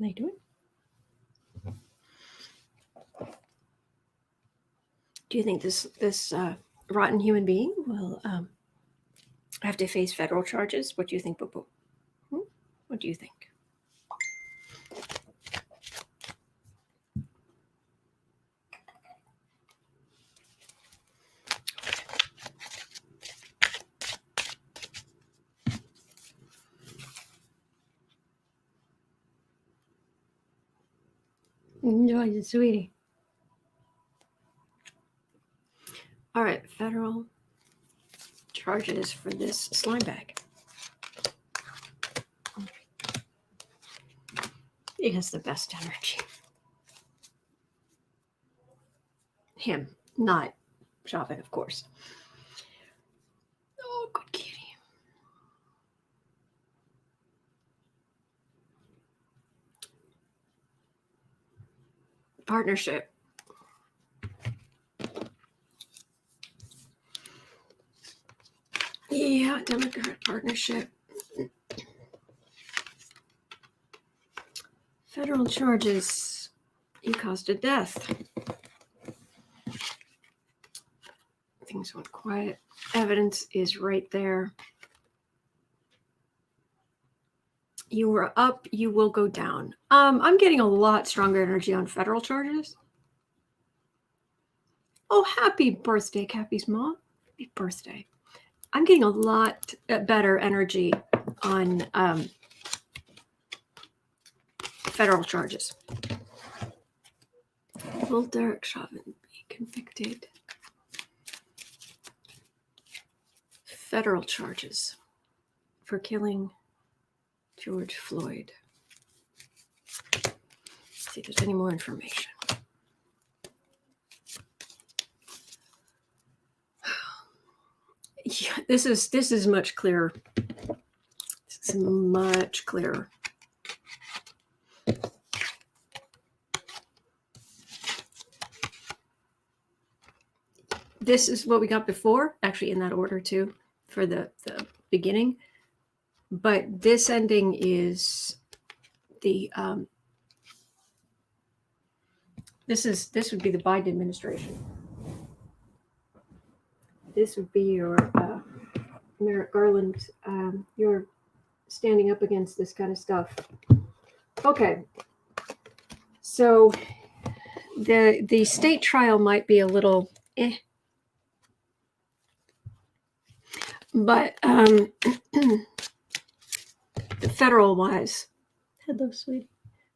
How you doing? Do you think this rotten human being will have to face federal charges? What do you think, Boo Boo? What do you think? Enjoy it, sweetie. All right, federal charges for this slime bag. He has the best energy. Him, not Chauvin, of course. Oh, good kitty. Partnership. Yeah, Democrat partnership. Federal charges. He caused a death. Things went quiet. Evidence is right there. You were up, you will go down. I'm getting a lot stronger energy on federal charges. Oh, happy birthday, Cappy's mom. Happy birthday. I'm getting a lot better energy on federal charges. Will Derek Chauvin be convicted? Federal charges. for killing George Floyd. Let's see if there's any more information. Yeah, this is much clearer. This is much clearer. This is what we got before, actually in that order too, for the beginning. But this ending is the this would be the Biden administration. This would be your Merrick Garland. You're standing up against this kind of stuff. Okay, so the state trial might be a little but the federal wise, hello, sweetie.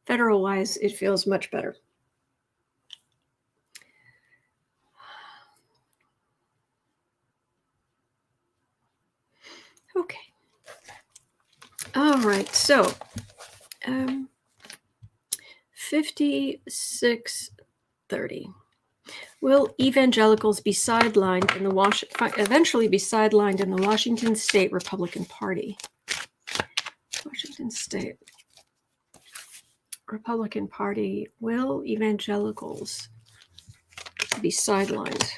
Federal wise, it feels much better. Okay. All right. So, 5630. Will evangelicals be sidelined in the eventually be sidelined in the Washington State Republican Party? Washington State Republican Party. Will evangelicals be sidelined?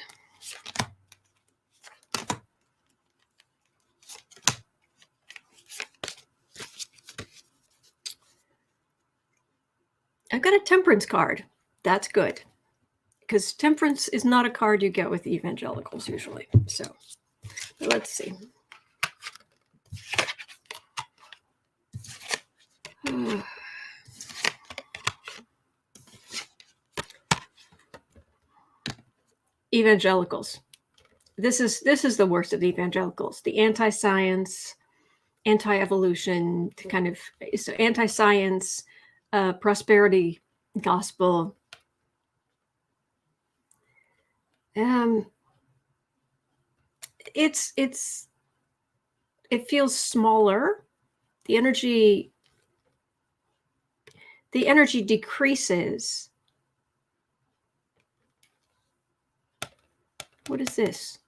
I've got a temperance card. That's good. Because temperance is not a card you get with evangelicals usually. So let's see. Evangelicals. This is the worst of the evangelicals. The anti-science, anti-evolution, kind of so anti-science, prosperity gospel. It feels smaller. The energy decreases. What is this?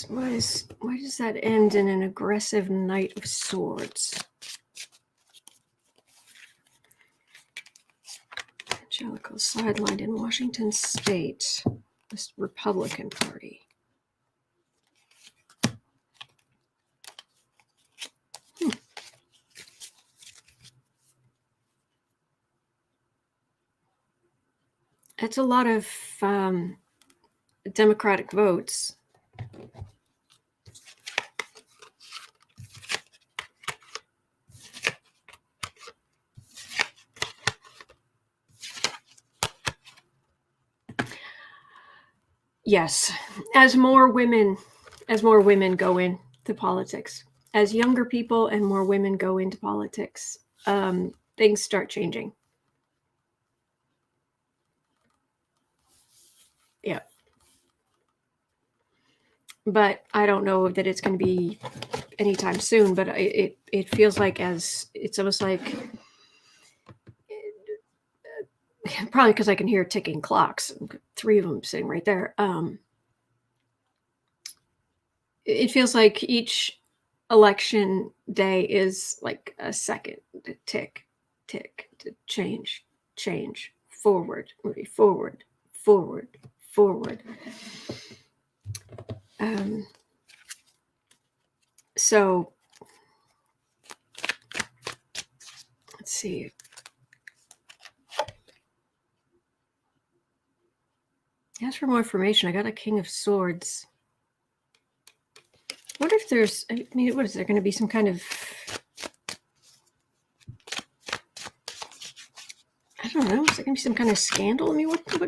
Why does that end in an aggressive Knight of Swords? Evangelicals sidelined in Washington State, this Republican Party. It's a lot of Democratic votes. Yes, as more women go into politics, as younger people and more women go into politics, things start changing. Yeah. But I don't know that it's going to be anytime soon, but it feels like it's almost like, probably because I can hear ticking clocks, 3 of them sitting right there. It feels like each election day is like a second, tick, tick, to change, forward, moving forward. So let's see. Ask for more information. I got a King of Swords. I wonder if there's, what is there going to be some kind of, I don't know, is there going to be some kind of scandal?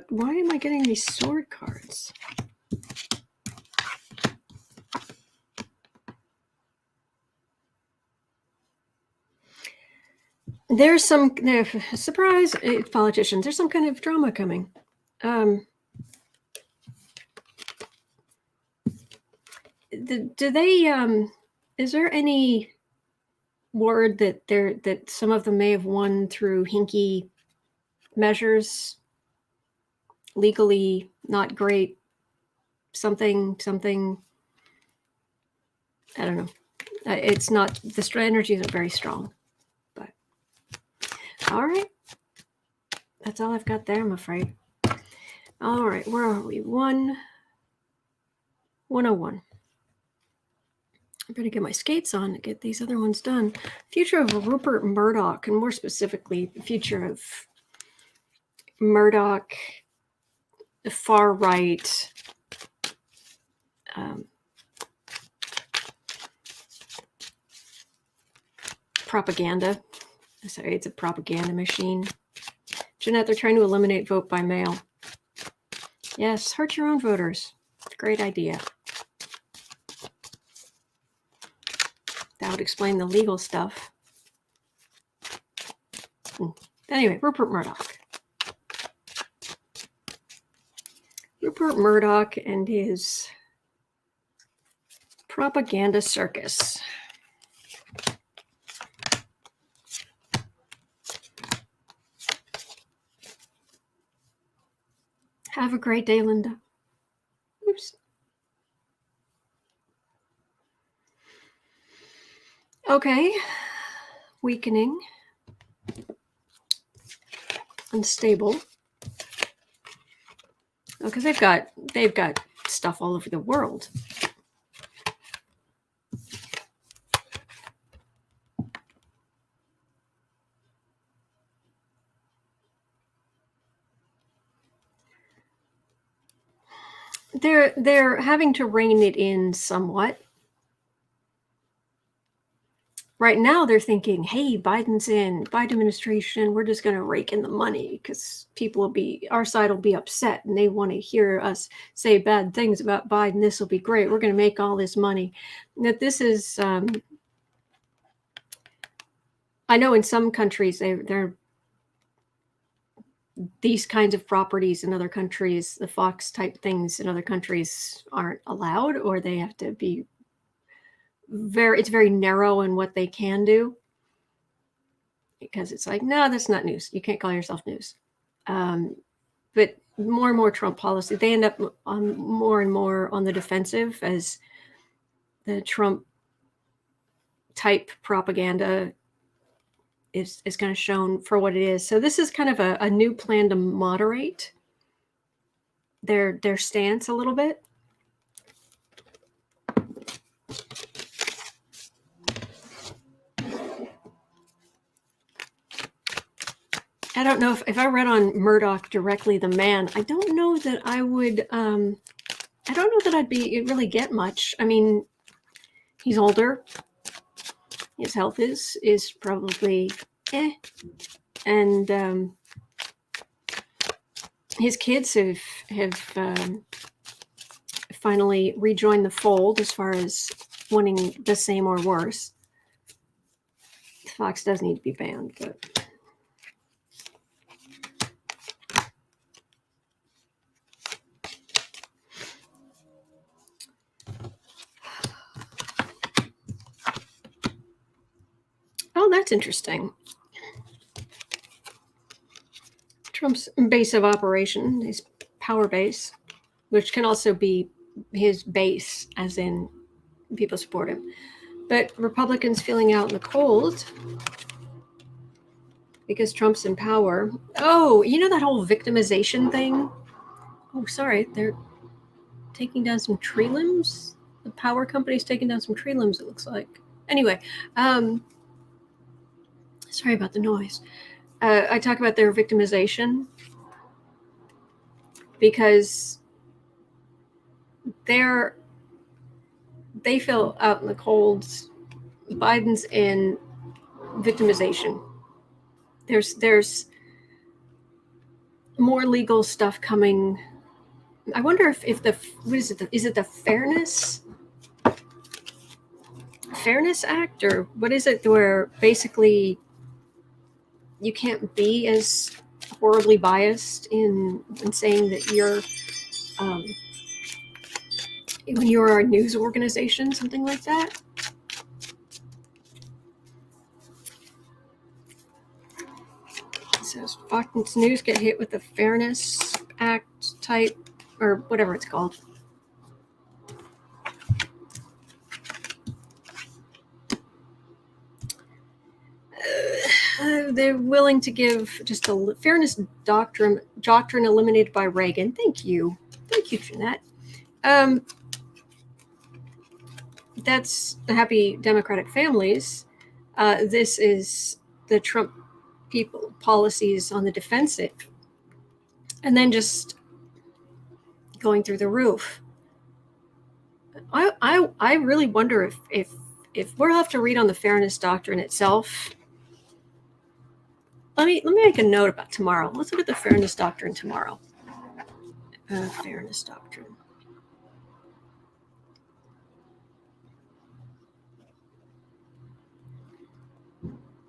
Why am I getting these sword cards? There's surprise, politicians, there's some kind of drama coming. Do they? Is there any word that some of them may have won through hinky measures, legally not great, something? I don't know. It's not, the energy isn't very strong, but all right. That's all I've got there, I'm afraid. All right, where are we? 101. I better get my skates on to get these other ones done. Future of Rupert Murdoch, and more specifically, the future of Murdoch, the far right, propaganda. Sorry, it's a propaganda machine. Jeanette, they're trying to eliminate vote by mail. Yes, hurt your own voters. Great idea. That would explain the legal stuff. Anyway, Rupert Murdoch. Rupert Murdoch and his propaganda circus. Have a great day, Linda. Oops. Okay. Weakening. Unstable. Because they've got stuff all over the world. They're having to rein it in somewhat. Right now, they're thinking, hey, Biden's in, Biden administration, we're just going to rake in the money because our side will be upset and they want to hear us say bad things about Biden. This will be great. We're going to make all this money. That this is, I know in some countries, they're these kinds of properties in other countries, the Fox type things in other countries aren't allowed, or they have to be it's very narrow in what they can do, because it's like, no, that's not news. You can't call yourself news. But more and more Trump policy, they end up on more and more on the defensive as the Trump type propaganda is kind of shown for what it is. So this is kind of a new plan to moderate their stance a little bit. I don't know if I read on Murdoch directly, the man, I don't know that I would, I don't know that I'd really get much. I mean, he's older. His health is probably and his kids have finally rejoined the fold as far as wanting the same or worse. Fox does need to be banned, but oh, that's interesting. Trump's base of operation, his power base, which can also be his base, as in people support him. But Republicans feeling out in the cold because Trump's in power. Oh, you know that whole victimization thing? Oh, sorry, they're taking down some tree limbs. The power company's taking down some tree limbs, it looks like. Anyway, sorry about the noise. I talk about their victimization because they feel out in the cold. Biden's in victimization. There's more legal stuff coming. I wonder if what is it? Is it the Fairness Act, or what is it, where basically you can't be as horribly biased in saying that you're when you're a news organization, something like that. It says Fox News get hit with the Fairness Act type, or whatever it's called. They're willing to give just a fairness doctrine eliminated by Reagan. Thank you, Jeanette. That's the happy Democratic families. This is the Trump people policies on the defensive, and then just going through the roof. I really wonder if we'll have to read on the fairness doctrine itself. Let me make a note about tomorrow. Let's look at the fairness doctrine tomorrow. Fairness doctrine.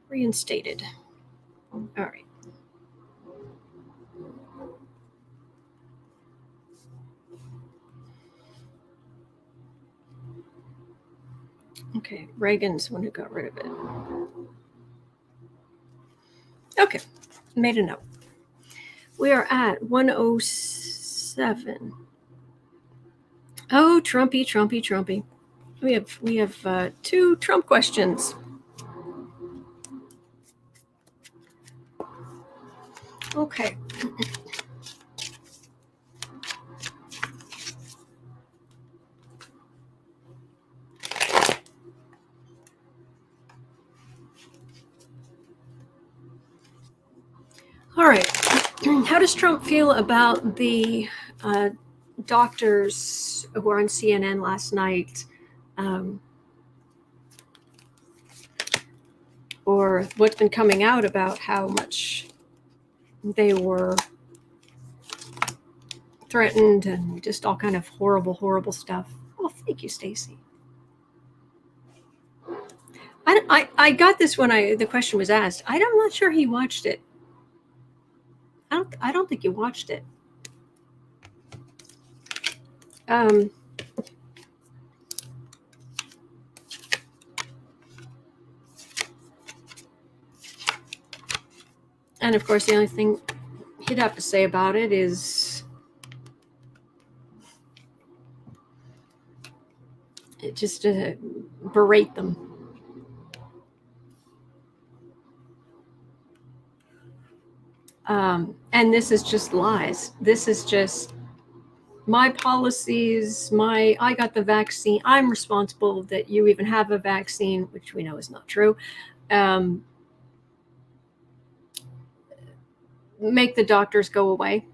Reinstated. All right. Okay, Reagan's the one who got rid of it. Okay, made a note. We are at 107. Oh, Trumpy. We have 2 Trump questions. Okay. All right. How does Trump feel about the doctors who were on CNN last night, or what's been coming out about how much they were threatened and just all kind of horrible stuff? Oh, thank you, Stacy. I got this when the question was asked. I'm not sure he watched it. I don't think he watched it. And of course, the only thing he'd have to say about it is just to berate them. And this is just lies. This is just my policies, I got the vaccine. I'm responsible that you even have a vaccine, which we know is not true. Make the doctors go away,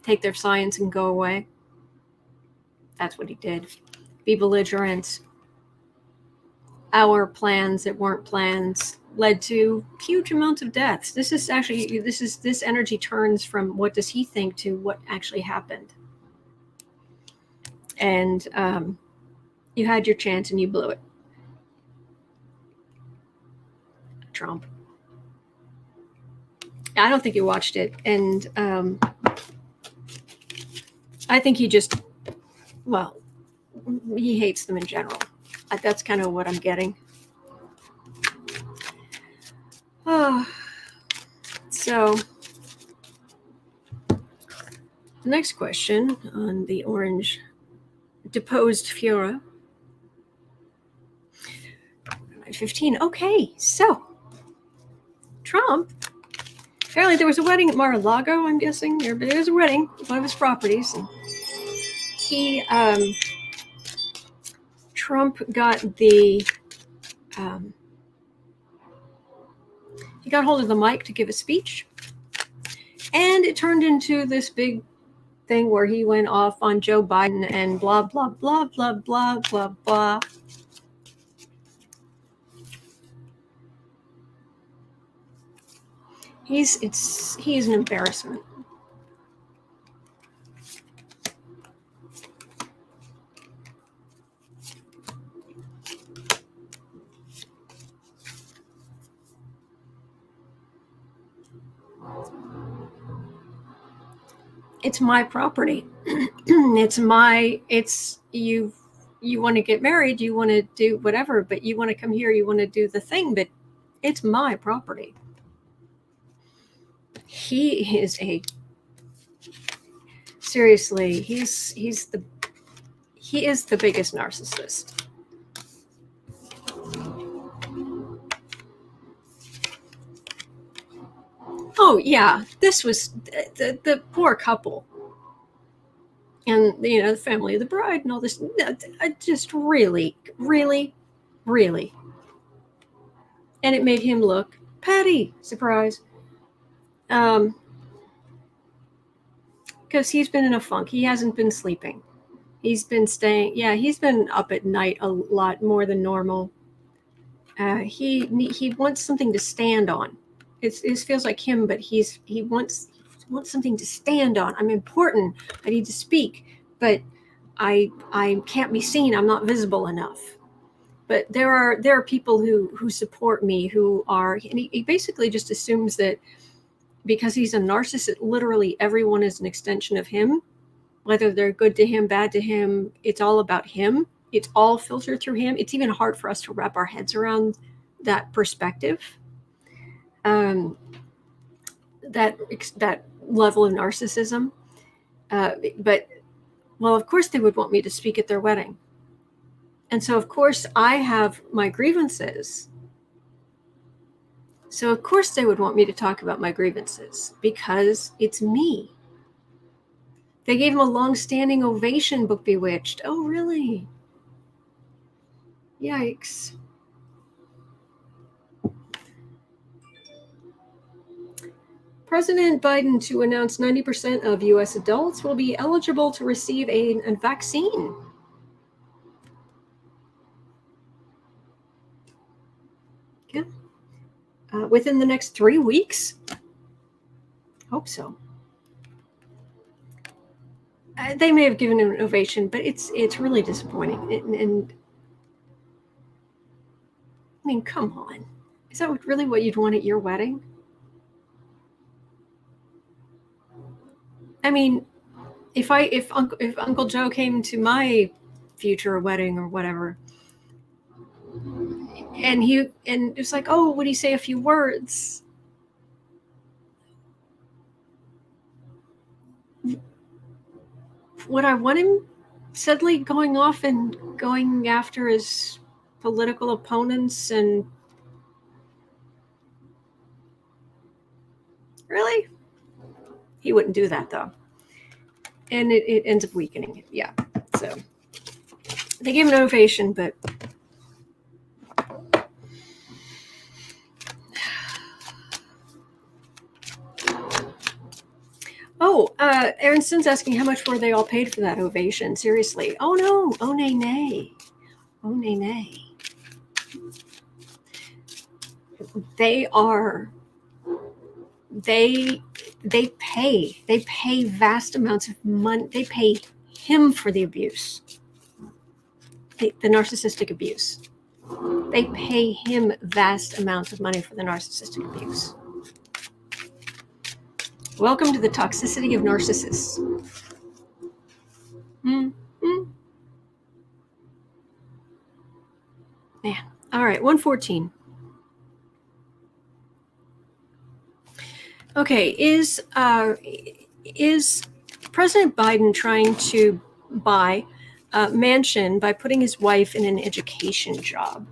take their science and go away. That's what he did. Be belligerent. Our plans that weren't plans led to huge amounts of deaths. This energy turns from what does he think to what actually happened. And you had your chance and you blew it. Trump. I don't think he watched it. And I think he he hates them in general. That's kind of what I'm getting. So the next question on the orange deposed Fiora. 15. Okay, so Trump, apparently there was a wedding at Mar-a-Lago, I'm guessing. There was a wedding, one of his properties. And Trump got he got hold of the mic to give a speech. And it turned into this big thing where he went off on Joe Biden and blah, blah, blah, blah, blah, blah, blah. He's an embarrassment. It's my property. It's you want to get married, you want to do whatever, but you want to come here, you want to do the thing, but it's my property. He is seriously, he is the biggest narcissist. Oh yeah, this was the poor couple, and the family of the bride and all this. Just really, really, really, and it made him look petty. Surprise, because he's been in a funk. He hasn't been sleeping. He's been staying. Yeah, he's been up at night a lot more than normal. He wants something to stand on. It feels like him, but he wants something to stand on. I'm important. I need to speak, but I can't be seen. I'm not visible enough. But there are people who support me, who are, and he basically just assumes that because he's a narcissist, literally everyone is an extension of him, whether they're good to him, bad to him. It's all about him. It's all filtered through him. It's even hard for us to wrap our heads around that perspective. That level of narcissism. But, well, of course they would want me to speak at their wedding. And so, of course, I have my grievances. So, of course, they would want me to talk about my grievances because it's me. They gave him a long-standing ovation, Book Bewitched. Oh, really? Yikes. President Biden to announce 90% of U.S. adults will be eligible to receive a vaccine. Yeah. Within the next 3 weeks? Hope so. They may have given him an ovation, but it's really disappointing. And I mean, come on. Is that really what you'd want at your wedding? I mean, if Uncle Joe came to my future wedding or whatever, and it's like, oh, would he say a few words? Would I want him suddenly going off and going after his political opponents? And really, he wouldn't do that though, and it ends up weakening it. Yeah, so they gave him an ovation, but Aaron Sin's asking how much were they all paid for that ovation? Seriously. Oh no. Oh nay nay. Oh nay nay. They pay vast amounts of money. They pay him for the abuse. The narcissistic abuse. They pay him vast amounts of money for the narcissistic abuse. Welcome to the toxicity of narcissists. Mm-hmm. Man. All right, 114. Okay, is President Biden trying to buy Manchin by putting his wife in an education job?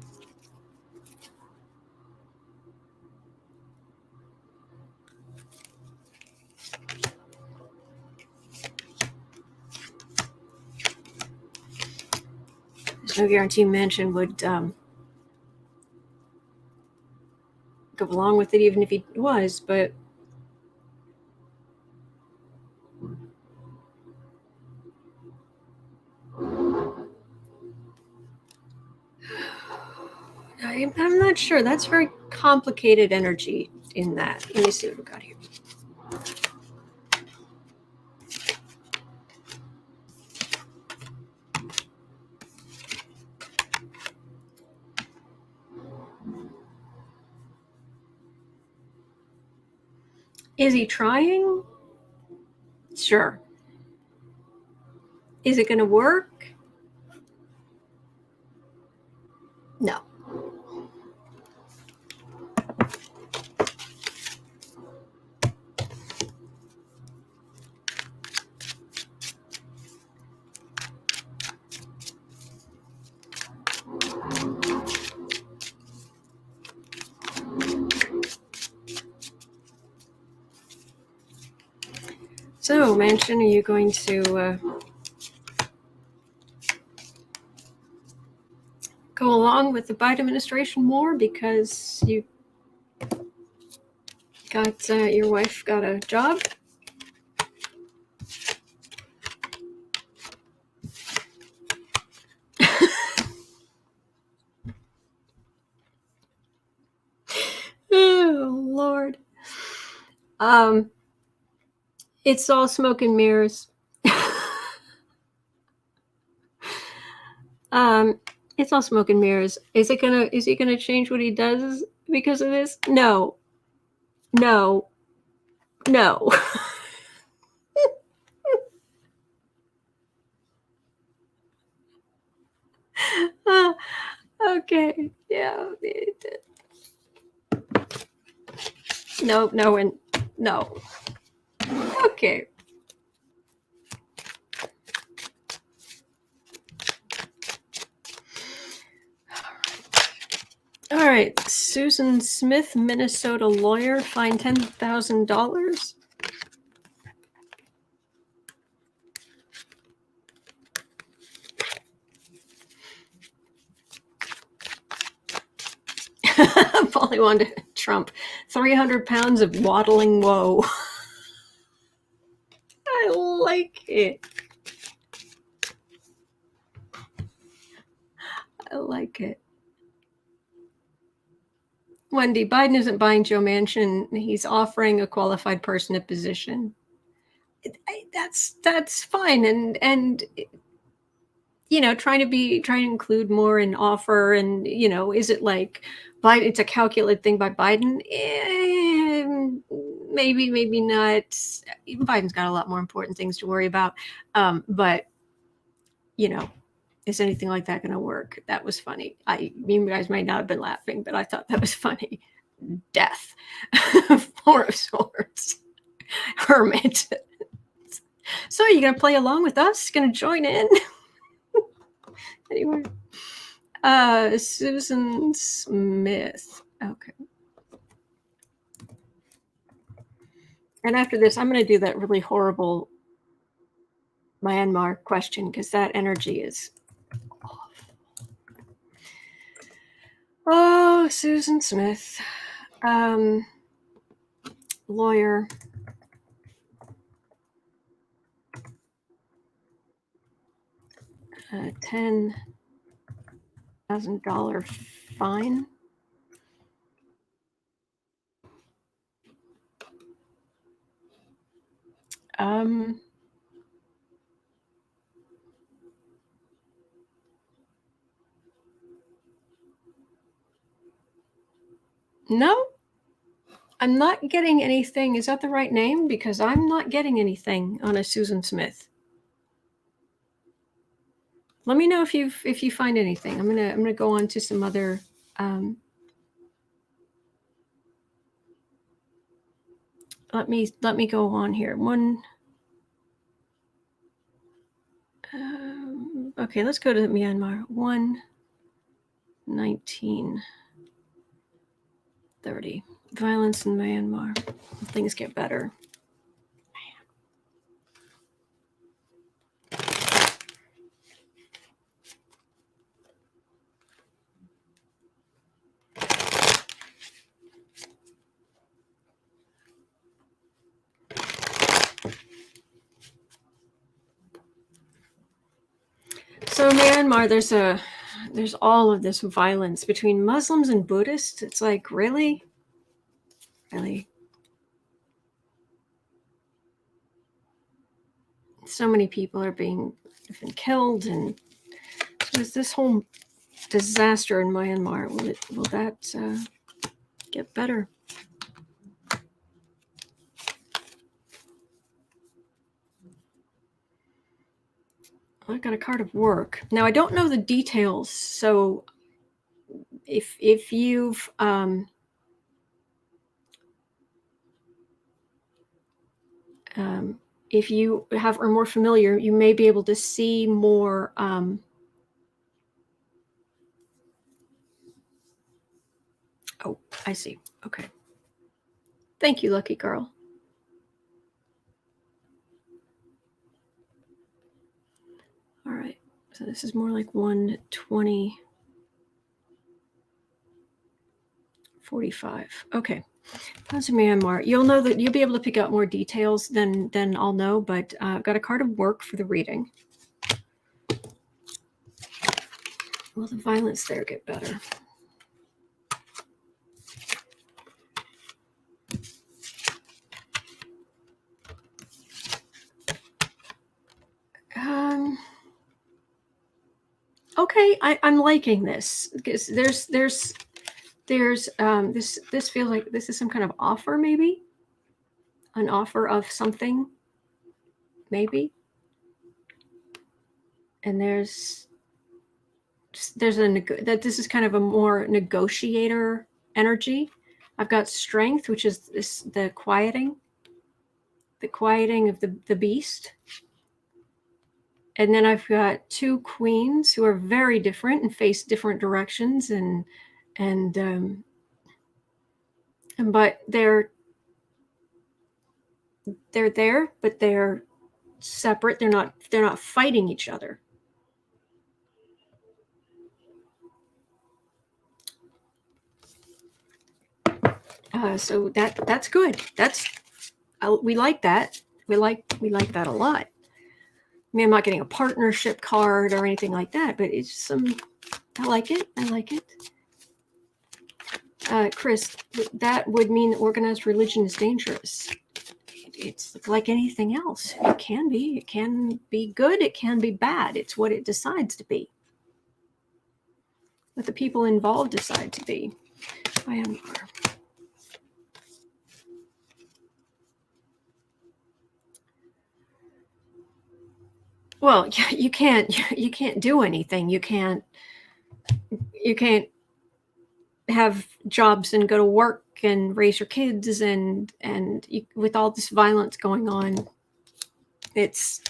There's no guarantee Manchin would go along with it, even if he was, but I'm not sure. That's very complicated energy in that. Let me see what we got here. Is he trying? Sure. Is it going to work? No. So, Manchin, are you going to go along with the Biden administration more because you got your wife got a job? Oh, Lord. It's all smoke and mirrors. It's all smoke and mirrors. Is he gonna change what he does because of this? No. Okay. Yeah. No, and no. Okay. All right. Susan Smith, Minnesota lawyer, fined $10,000. Polly wanted Trump 300 pounds of waddling woe. I like it. I like it. Wendy, Biden isn't buying Joe Manchin. He's offering a qualified person a position. That's fine. And you know, trying to include more in offer. And, you know, is it like Biden? It's a calculated thing by Biden. Maybe not. Biden's got a lot more important things to worry about. But, you know, is anything like that going to work? That was funny. You guys might not have been laughing, but I thought that was funny. Death. Four of Swords. Hermit. So are you going to play along with us? Going to join in? Anyway. Susan Smith. Okay. And after this, I'm going to do that really horrible Myanmar question because that energy is awful. Oh, Susan Smith, lawyer. $10,000 fine. No, I'm not getting anything. Is that the right name? Because I'm not getting anything on a Susan Smith. Let me know if you find anything. I'm gonna go on to some other. Let me go on here. Okay, let's go to Myanmar. 1/19/30. Violence in Myanmar. Things get better. So Myanmar, there's all of this violence between Muslims and Buddhists. It's like, really? So many people have been killed, and so is this whole disaster in Myanmar. Will that get better? I got a card of work. Now I don't know the details, so if you've if you have are more familiar, you may be able to see more. Oh, I see. Okay. Thank you, lucky girl. All right. So this is more like 120, 45. Okay. That's Myanmar. You'll know that you'll be able to pick out more details than I'll know, but I've got a card of work for the reading. Will the violence there get better? Okay, I'm liking this because this feels like this is some kind of offer, maybe an offer of something, maybe. And there's that this is kind of a more negotiator energy. I've got strength, which is the quieting of the beast. And then I've got two queens who are very different and face different directions, but they're there, but they're separate. They're not fighting each other. So that's good. We like that. We like that a lot. I mean, I'm not getting a partnership card or anything like that, but it's I like it. Chris, that would mean organized religion is dangerous. It's like anything else. It can be good. It can be bad. It's what it decides to be. What the people involved decide to be. Myanmar. Well, you can't do anything. You can't have jobs and go to work and raise your kids and with all this violence going on, it's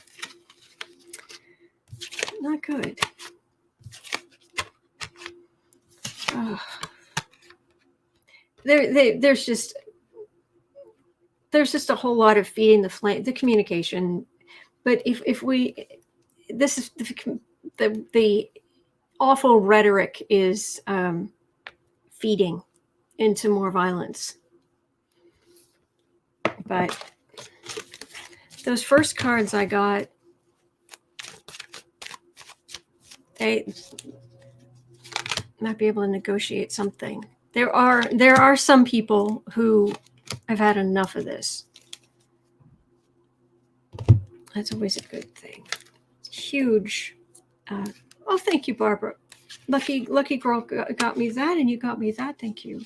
not good. There's just a whole lot of feeding the flame, the communication. But if we, this is the awful rhetoric is feeding into more violence. But those first cards I got, they might be able to negotiate something. There are some people who have had enough of this. That's always a good thing. Huge. Oh, thank you, Barbara. Lucky girl got me that, and you got me that. Thank you.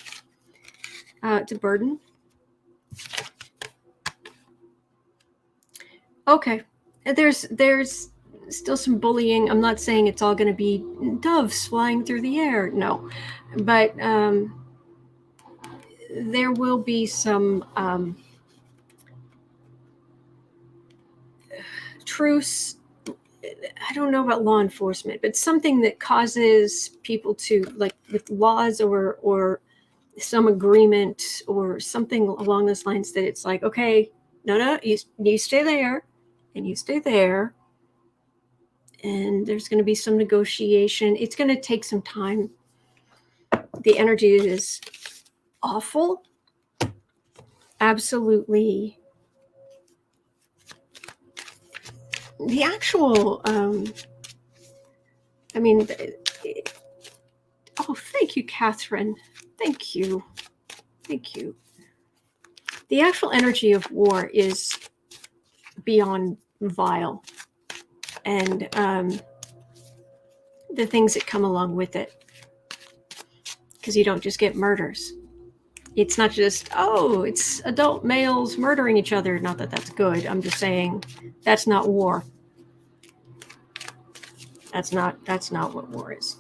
To burden. Okay. There's still some bullying. I'm not saying it's all going to be doves flying through the air. No. But there will be some truce. I don't know about law enforcement, but something that causes people to, like, with laws or some agreement or something along those lines, that it's like, okay, no, you stay there and you stay there, and there's going to be some negotiation. It's going to take some time. The energy is awful. Absolutely. The actual, oh, thank you, Catherine. Thank you. The actual energy of war is beyond vile, and the things that come along with it, because you don't just get murders. It's not just, it's adult males murdering each other. Not that that's good. I'm just saying that's not war. That's not what war is.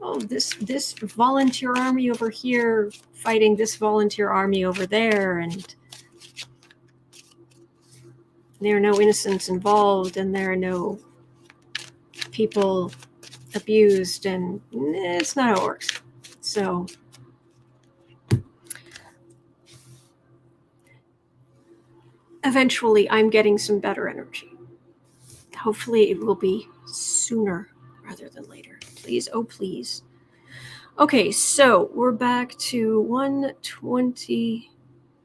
Oh, this volunteer army over here fighting this volunteer army over there, and there are no innocents involved, and there are no people abused, and it's not how it works. So eventually I'm getting some better energy. Hopefully it will be sooner rather than later. Please, oh please. Okay, so we're back to 120,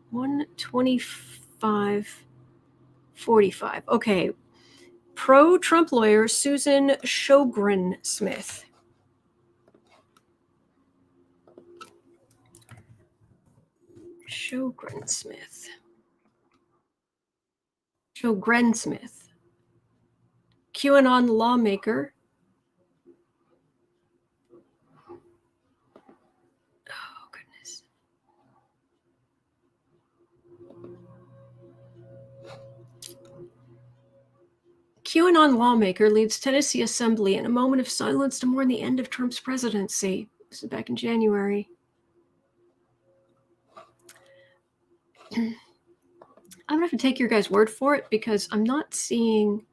125, 45. Okay, pro-Trump lawyer Susan Shogren Smith. Shogren Smith. QAnon lawmaker. Oh, goodness. QAnon lawmaker leads Tennessee Assembly in a moment of silence to mourn the end of Trump's presidency. This is back in January. I'm going to have to take your guys' word for it because I'm not seeing...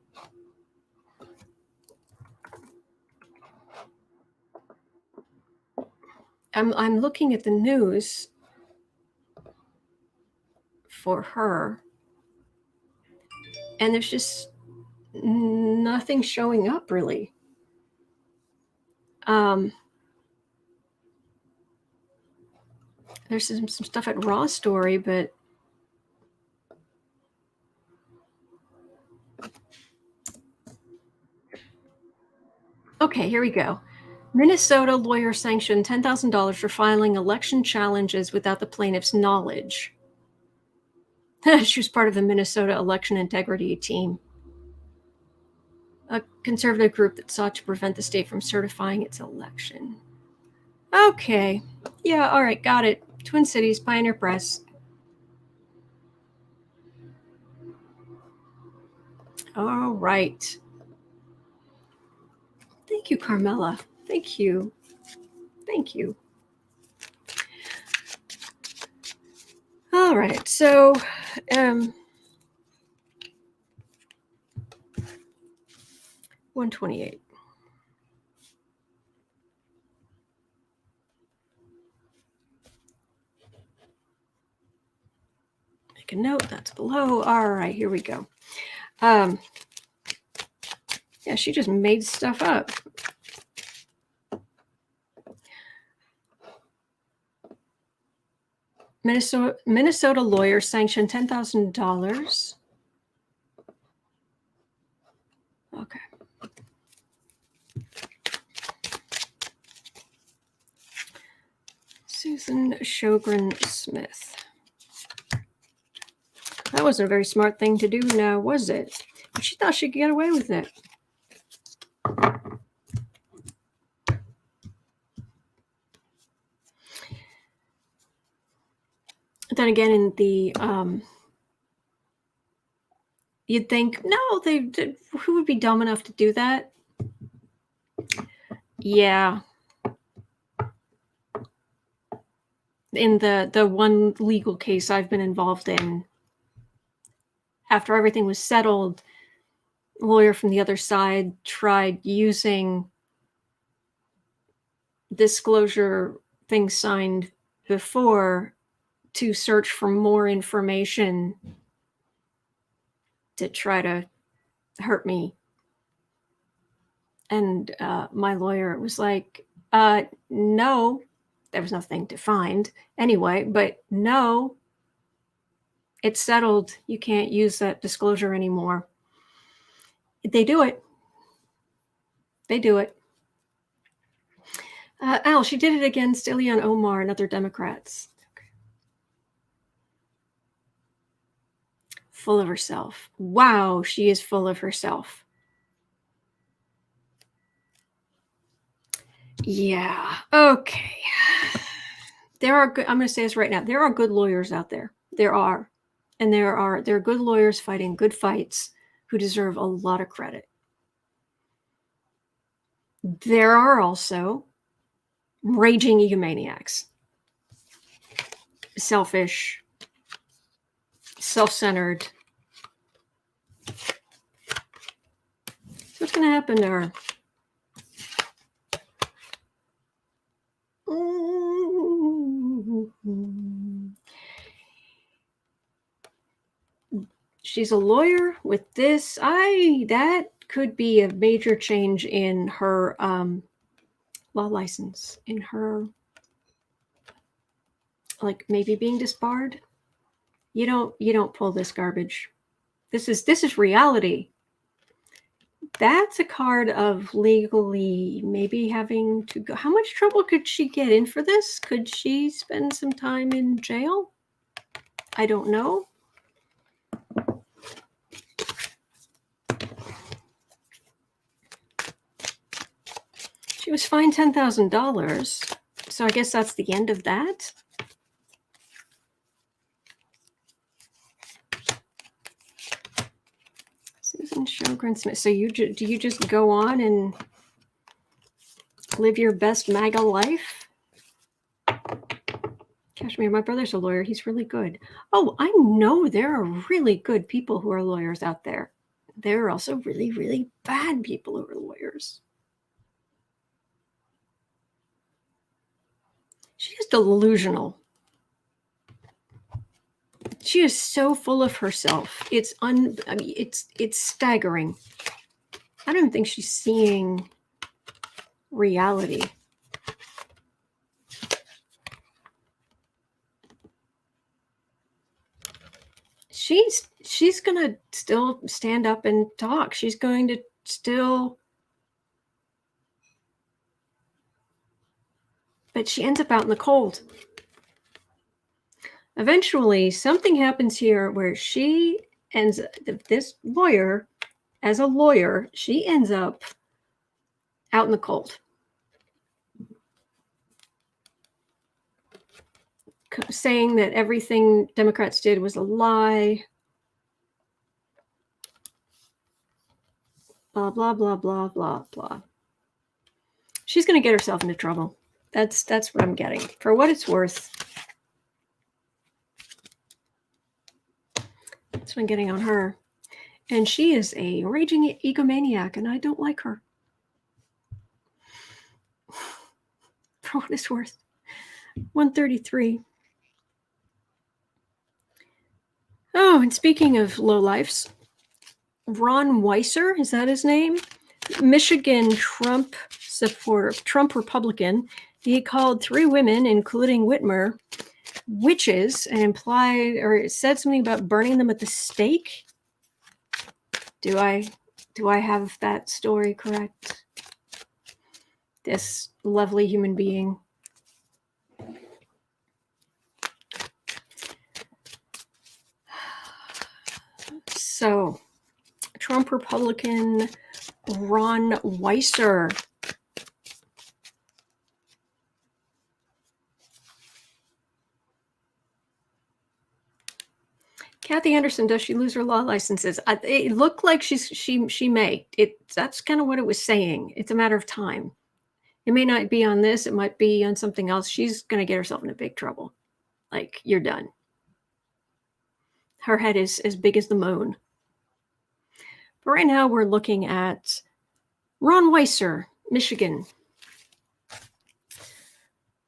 I'm looking at the news for her, and there's just nothing showing up, really. There's some stuff at Raw Story, but okay, here we go. Minnesota lawyer sanctioned $10,000 for filing election challenges without the plaintiff's knowledge. She was part of the Minnesota election integrity team, a conservative group that sought to prevent the state from certifying its election. Okay. Yeah, all right, got it. Twin Cities, Pioneer Press. All right. Thank you, Carmela. Thank you. Thank you. All right, so 128. Make a note, that's below. All right, here we go. Yeah, she just made stuff up. Minnesota lawyer sanctioned $10,000. Okay. Susan Shogren Smith. That wasn't a very smart thing to do now, was it? But she thought she could get away with it. Then again, in the you'd think, no, who would be dumb enough to do that? Yeah. In the one legal case I've been involved in, after everything was settled, a lawyer from the other side tried using disclosure things signed before to search for more information to try to hurt me. And my lawyer was like, no, there was nothing to find anyway, but no, it's settled. You can't use that disclosure anymore. They do it. They do it. Al, she did it against Ilhan Omar and other Democrats. Okay. Full of herself. Wow, she is full of herself. Yeah, okay. There are good, I'm going to say this right now. There are good lawyers out there. There are. And there are good lawyers fighting good fights who deserve a lot of credit. there are also raging egomaniacs, selfish, self-centered. So what's going to happen to her? She's a lawyer with this. That could be a major change in her law license, in her, like, maybe being disbarred. You don't pull this garbage. This is reality. That's a card of legally maybe having to go. How much trouble could she get in for this? Could she spend some time in jail? I don't know. She was fined $10,000. So I guess that's the end of that. Susan Shogren Smith. So do you just go on and live your best MAGA life? Kashmir, my brother's a lawyer. He's really good. Oh, I know there are really good people who are lawyers out there. There are also really, really bad people who are lawyers. She is delusional. She is so full of herself. It's staggering. I don't think she's seeing reality. She's gonna still stand up and talk. She's going to still, but she ends up out in the cold. Eventually, something happens here where she ends, this lawyer, as a lawyer, she ends up out in the cold. Saying that everything Democrats did was a lie. Blah, blah, blah, blah, blah, blah. She's going to get herself into trouble. That's what I'm getting. For what it's worth, that's what I'm getting on her. And she is a raging egomaniac, and I don't like her. For what it's worth. 133. Oh, and speaking of lowlifes, Ron Weiser, is that his name? Michigan Trump supporter, Trump Republican. He called 3 women, including Whitmer, witches, and implied or said something about burning them at the stake. Do I have that story correct? This lovely human being. So, Trump Republican Ron Weiser. Kathy Anderson, does she lose her law licenses? It looked like she may. That's kind of what it was saying. It's a matter of time. It may not be on this. It might be on something else. She's going to get herself into big trouble. Like, you're done. Her head is as big as the moon. But right now we're looking at Ron Weiser, Michigan.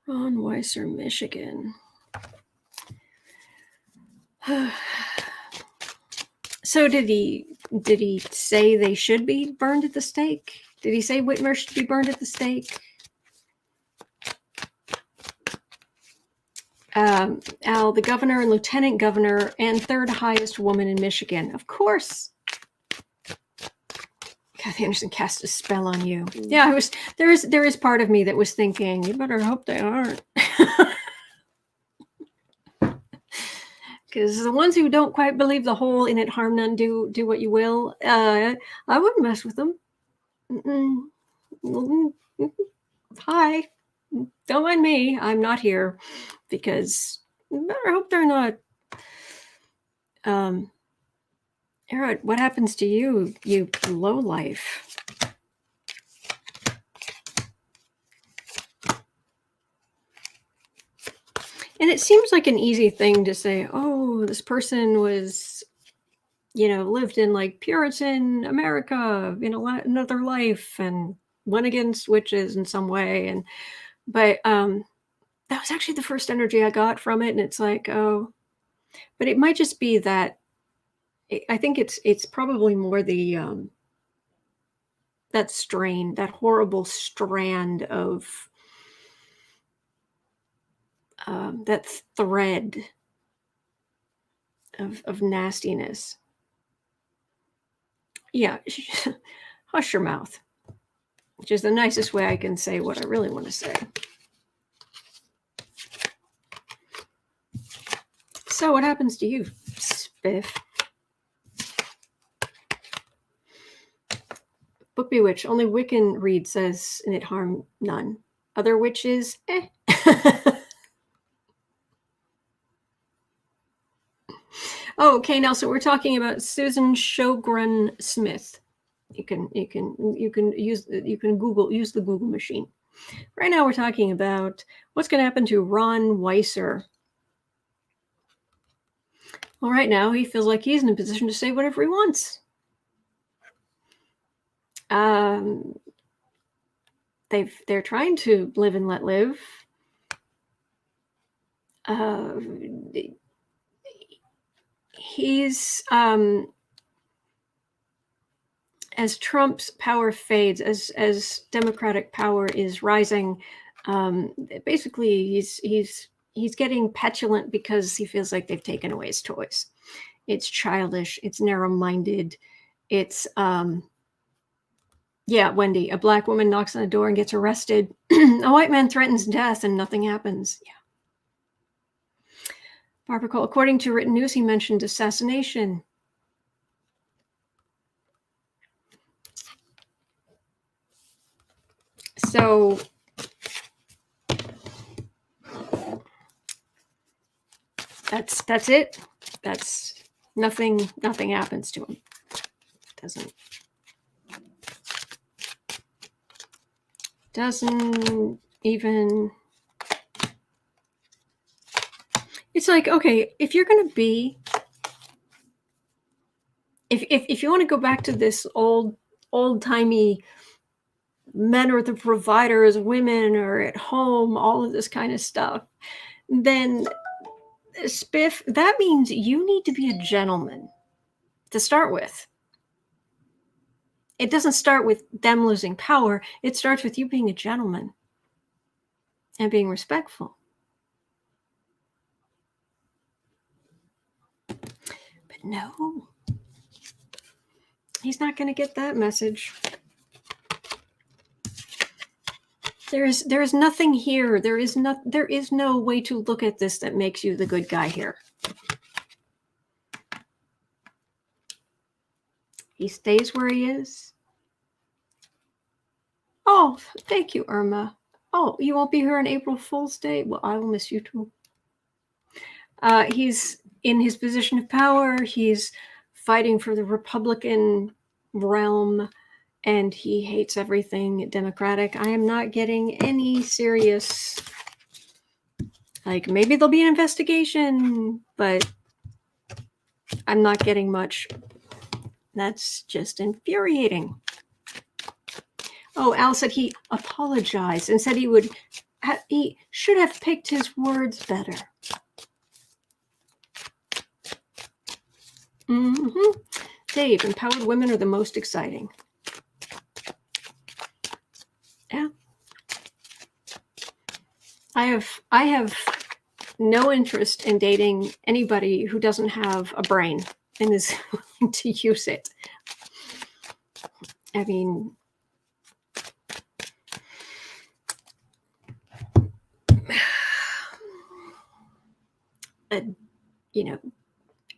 Ron Weiser, Michigan. So did he say they should be burned at the stake? Did he say Whitmer should be burned at the stake? Al, the governor and lieutenant governor and 3rd highest woman in Michigan. Of course. Kathy Anderson cast a spell on you. Yeah, there is part of me that was thinking, you better hope they aren't. Because the ones who don't quite believe the whole in it harm none, do what you will, I wouldn't mess with them. Hi, don't mind me. I'm not here because you better hope they're not. Eric, what happens to you, you low life? And it seems like an easy thing to say, oh, this person was, lived in like Puritan America in another life and went against witches in some way. But that was actually the first energy I got from it. And it's like, oh, but it might just be that I think it's probably more the that strain, that horrible strand of that thread of nastiness. Yeah, hush your mouth, which is the nicest way I can say what I really want to say. So what happens to you, Spiff? Book Bewitched. Only Wiccan read says in it harm none. Other witches, eh. Oh, okay. Now, so we're talking about Susan Shogren Smith. You can use the Google machine. Right now, we're talking about what's going to happen to Ron Weiser. Well, right now, he feels like he's in a position to say whatever he wants. They're trying to live and let live. He's as Trump's power fades, as Democratic power is rising, basically he's getting petulant because he feels like they've taken away his toys. It's childish. It's narrow-minded. It's yeah, Wendy. A black woman knocks on the door and gets arrested. A white man threatens death and nothing happens. Yeah. Barbara Cole, according to written news, he mentioned assassination. So that's it. That's nothing happens to him. Doesn't even. It's like, okay, if you're going to be, if you want to go back to this old-timey, men are the providers, women are at home, all of this kind of stuff, then Spiff, that means you need to be a gentleman to start with. It doesn't start with them losing power. It starts with you being a gentleman and being respectful. But no, he's not going to get that message. There is nothing here. There is no way to look at this that makes you the good guy here. He stays where he is. Oh, thank you, Irma. Oh, you won't be here on April Fool's Day? Well, I will miss you too. He's in his position of power. He's fighting for the Republican realm, and he hates everything Democratic. I am not getting any serious, like, maybe there'll be an investigation, but I'm not getting much. That's just infuriating. Oh, Al said he apologized and said he should have picked his words better. Mm-hmm. Dave, empowered women are the most exciting. Yeah. I have no interest in dating anybody who doesn't have a brain and is willing to use it. I mean,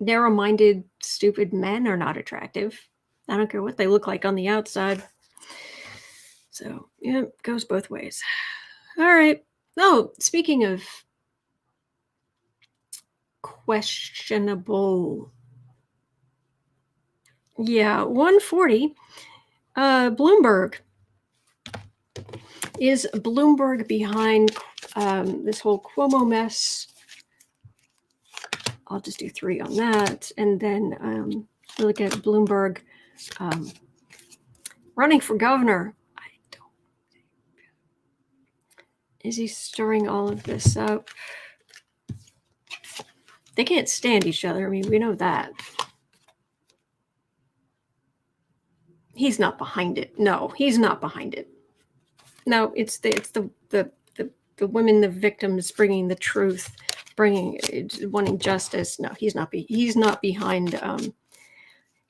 narrow-minded, stupid men are not attractive. I don't care what they look like on the outside. So, yeah, it goes both ways. All right. Oh, speaking of questionable. Yeah, 140. Bloomberg. Is Bloomberg behind this whole Cuomo mess? I'll just do 3 on that. And then we look at Bloomberg running for governor. Is he stirring all of this up? They can't stand each other. I mean, we know that. He's not behind it. No, he's not behind it. No, it's the women, the victims, bringing the truth, wanting justice. No, he's not behind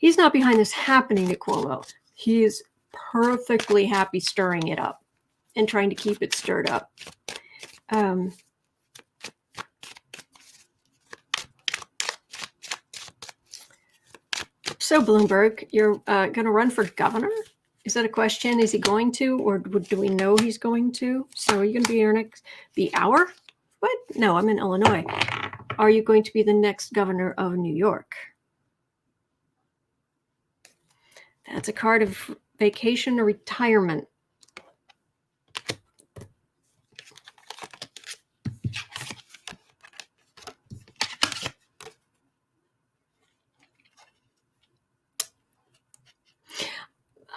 this happening to Cuomo. He is perfectly happy stirring it up and trying to keep it stirred up. So Bloomberg, you're going to run for governor? Is that a question? Is he going to, or do we know he's going to? So are you going to be your next, our? What? No, I'm in Illinois. Are you going to be the next governor of New York? That's a card of vacation or retirement.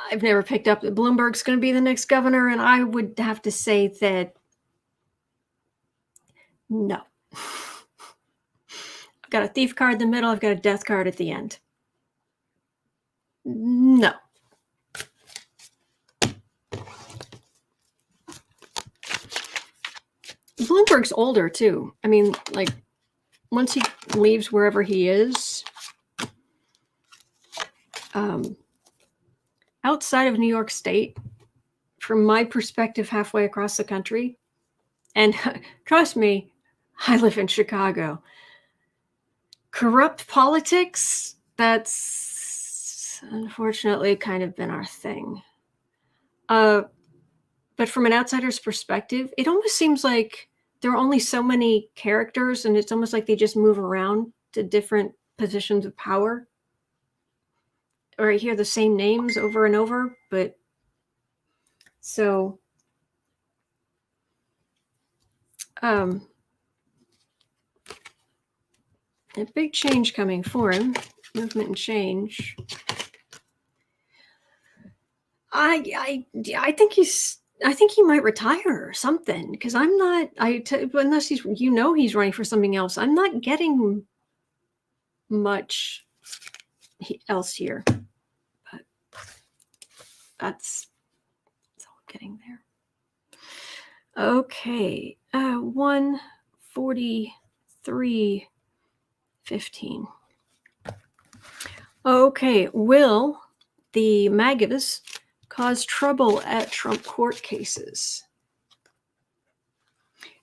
I've never picked up that Bloomberg's going to be the next governor, and I would have to say that no. I've got a thief card in the middle. I've got a death card at the end. No. Bloomberg's older, too. I mean, like, once he leaves wherever he is, outside of New York State, from my perspective, halfway across the country, and trust me, I live in Chicago. Corrupt politics, that's unfortunately kind of been our thing. But from an outsider's perspective, it almost seems like there are only so many characters, and it's almost like they just move around to different positions of power. Or I hear the same names over and over, but so a big change coming for him, movement and change. I think he might retire or something, because I'm not. Unless he's running for something else. I'm not getting much else here, but that's all I'm getting there. Okay, 143.15. Okay, will the MAGAs cause trouble at Trump court cases?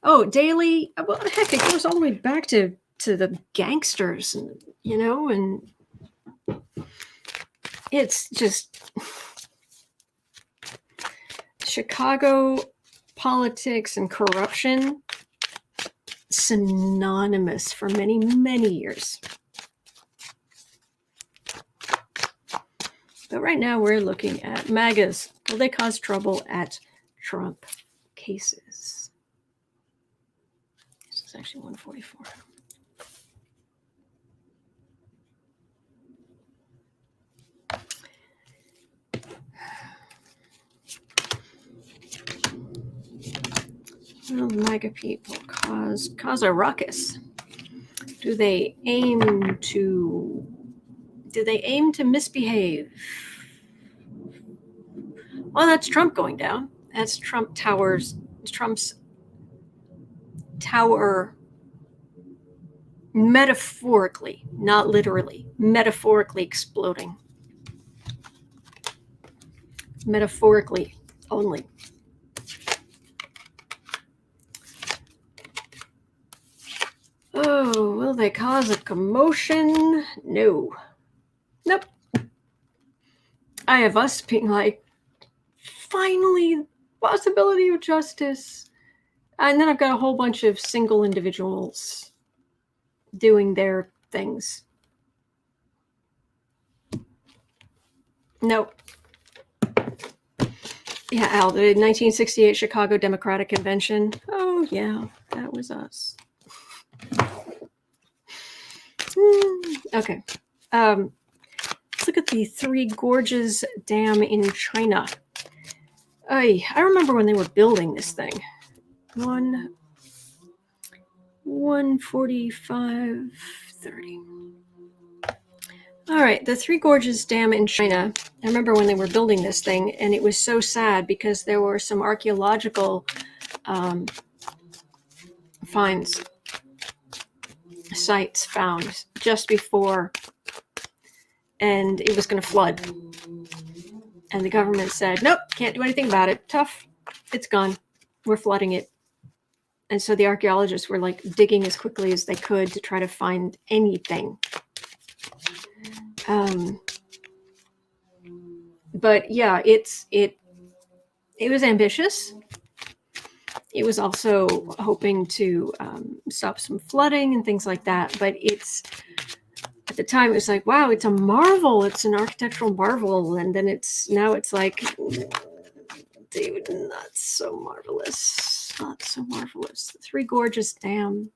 Oh, daily. Well, heck, it goes all the way back to the gangsters, and and it's just Chicago politics and corruption synonymous for many, many years. But right now we're looking at MAGAs. Will they cause trouble at Trump cases? This is actually 144. Will MAGA people cause a ruckus? Do they aim to misbehave? Well, that's Trump going down. That's Trump's tower, metaphorically, not literally, metaphorically exploding. Metaphorically only. Oh, will they cause a commotion? No. Nope. I have us being like, finally, possibility of justice. And then I've got a whole bunch of single individuals doing their things. Nope. Yeah, Al, the 1968 Chicago Democratic Convention. Oh, yeah, that was us. Okay. Let's look at the Three Gorges Dam in China. I remember when they were building this thing. 145:30. All right, the Three Gorges Dam in China. I remember when they were building this thing, and it was so sad because there were some archaeological sites found just before, and it was going to flood. And the government said, nope, can't do anything about it. Tough, it's gone. We're flooding it. And so the archaeologists were like digging as quickly as they could to try to find anything. But yeah, it was ambitious. It was also hoping to stop some flooding and things like that. But at the time, it was like, wow, it's a marvel. It's an architectural marvel. And then now it's like, dude, not so marvelous. Not so marvelous. The Three Gorges Dam.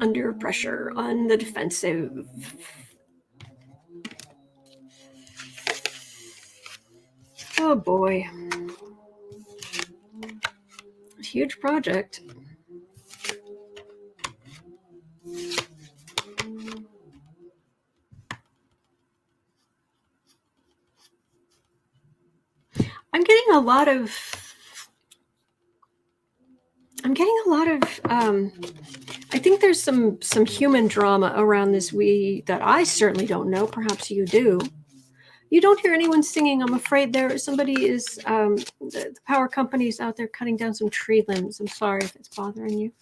Under pressure, on the defensive. Oh boy. Huge project. I'm getting a lot of I think there's some human drama around this that I certainly don't know. Perhaps you do. You don't hear anyone singing. I'm afraid somebody is the power companies out there cutting down some tree limbs. I'm sorry if it's bothering you.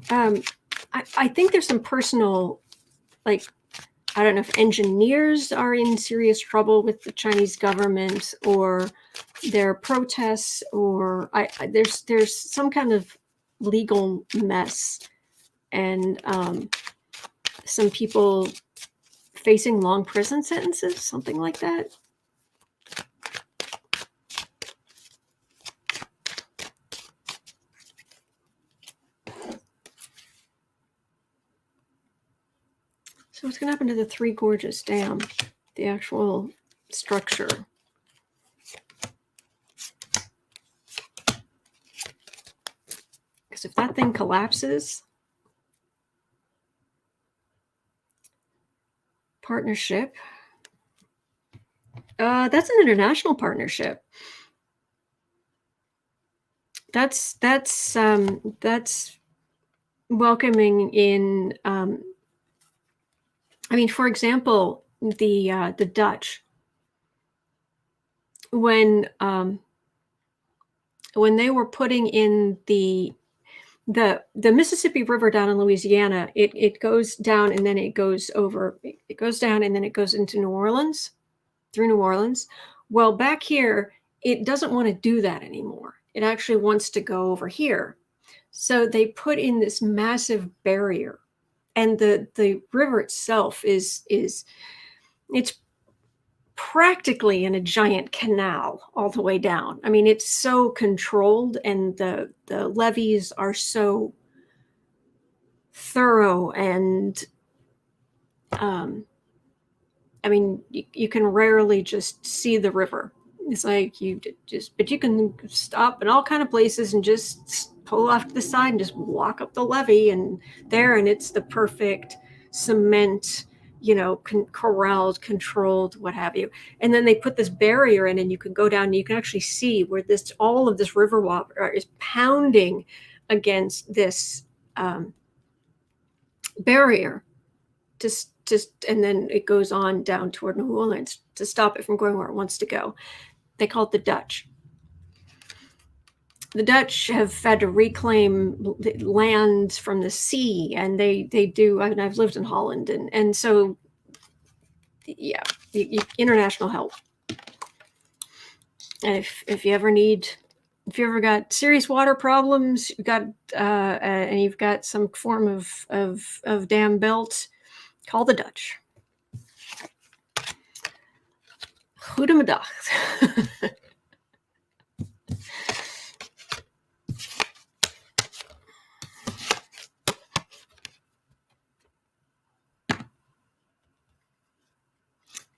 I think there's some personal, like, I don't know if engineers are in serious trouble with the Chinese government, or their protests, or there's some kind of legal mess, and some people facing long prison sentences, something like that. So what's going to happen to the Three Gorges Dam, the actual structure? Because if that thing collapses, partnership, that's an international partnership. That's welcoming in. I mean, for example, the Dutch, when they were putting in the Mississippi River down in Louisiana, it goes down and then it goes over. It goes down and then it goes into New Orleans, through New Orleans. Well, back here, it doesn't want to do that anymore. It actually wants to go over here. So they put in this massive barrier. And the river itself is it's practically in a giant canal all the way down. I mean, it's so controlled, and the levees are so thorough, and I mean, you can rarely just see the river. It's like but you can stop in all kind of places and just pull off to the side and just walk up the levee, and it's the perfect cement, corralled, controlled, what have you. And then they put this barrier in, and you can go down and you can actually see where all of this river water is pounding against this barrier, and then it goes on down toward New Orleans to stop it from going where it wants to go. They call it the Dutch. The Dutch have had to reclaim land from the sea, and they do. I mean, I've lived in Holland, and so, yeah, international help. And if you ever need If you ever got serious water problems, you've got and you've got some form of dam built, call the Dutch. Goedemiddag.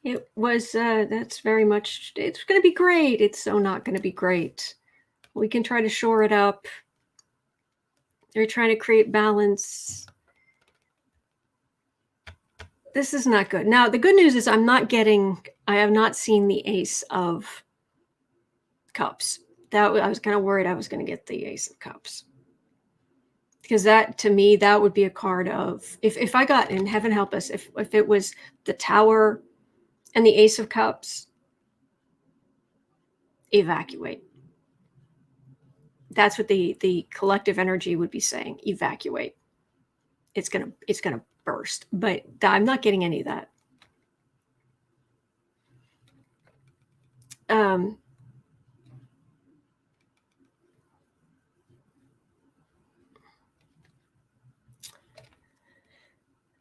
It was, that's very much, it's going to be great. It's so not going to be great. We can try to shore it up. They're trying to create balance. This is not good. Now, the good news is I have not seen the Ace of Cups. I was kind of worried I was going to get the Ace of Cups. Because that, to me, that would be a card of, if I got, and heaven help us, if it was the Tower and the Ace of Cups, evacuate. That's what the collective energy would be saying. Evacuate. It's gonna burst. But I'm not getting any of that.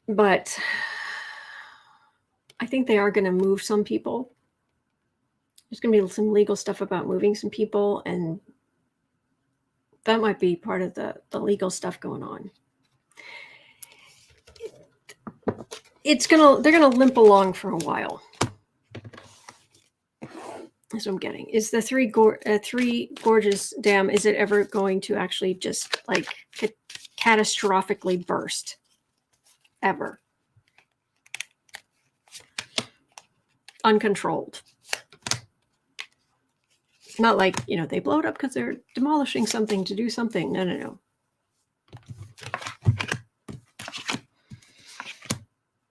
But I think they are going to move some people. There's going to be some legal stuff about moving some people, and that might be part of the legal stuff going on. They're gonna limp along for a while. That's what I'm getting. Is the Three Gorges Dam, is it ever going to actually just like catastrophically burst? Ever? Uncontrolled. Not like, they blow it up because they're demolishing something to do something. No.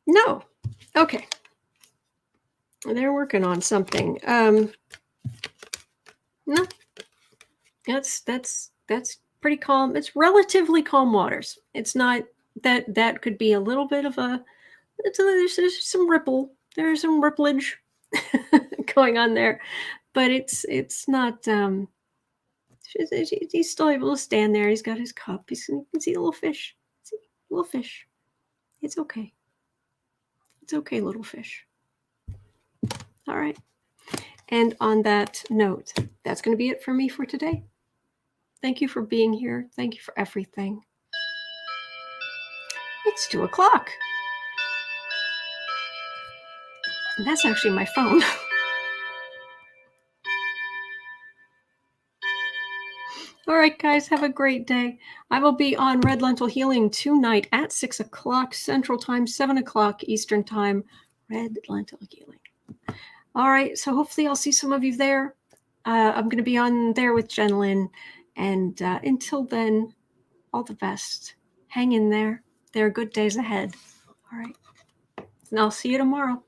No. Okay. They're working on something. No. That's pretty calm. It's relatively calm waters. It's not that could be a little bit of there's some ripple. There's some ripplage going on there, but it's not. He's still able to stand there. He's got his cup. You can see a little fish. See, little fish. It's okay. It's okay, little fish. All right. And on that note, that's going to be it for me for today. Thank you for being here. Thank you for everything. It's 2:00. And that's actually my phone. All right, guys, have a great day. I will be on Red Lentil Healing tonight at 6:00 Central Time, 7:00 Eastern Time. Red Lentil Healing. All right, so hopefully I'll see some of you there. I'm going to be on there with Jen Lynn. And until then, all the best. Hang in there. There are good days ahead. All right. And I'll see you tomorrow.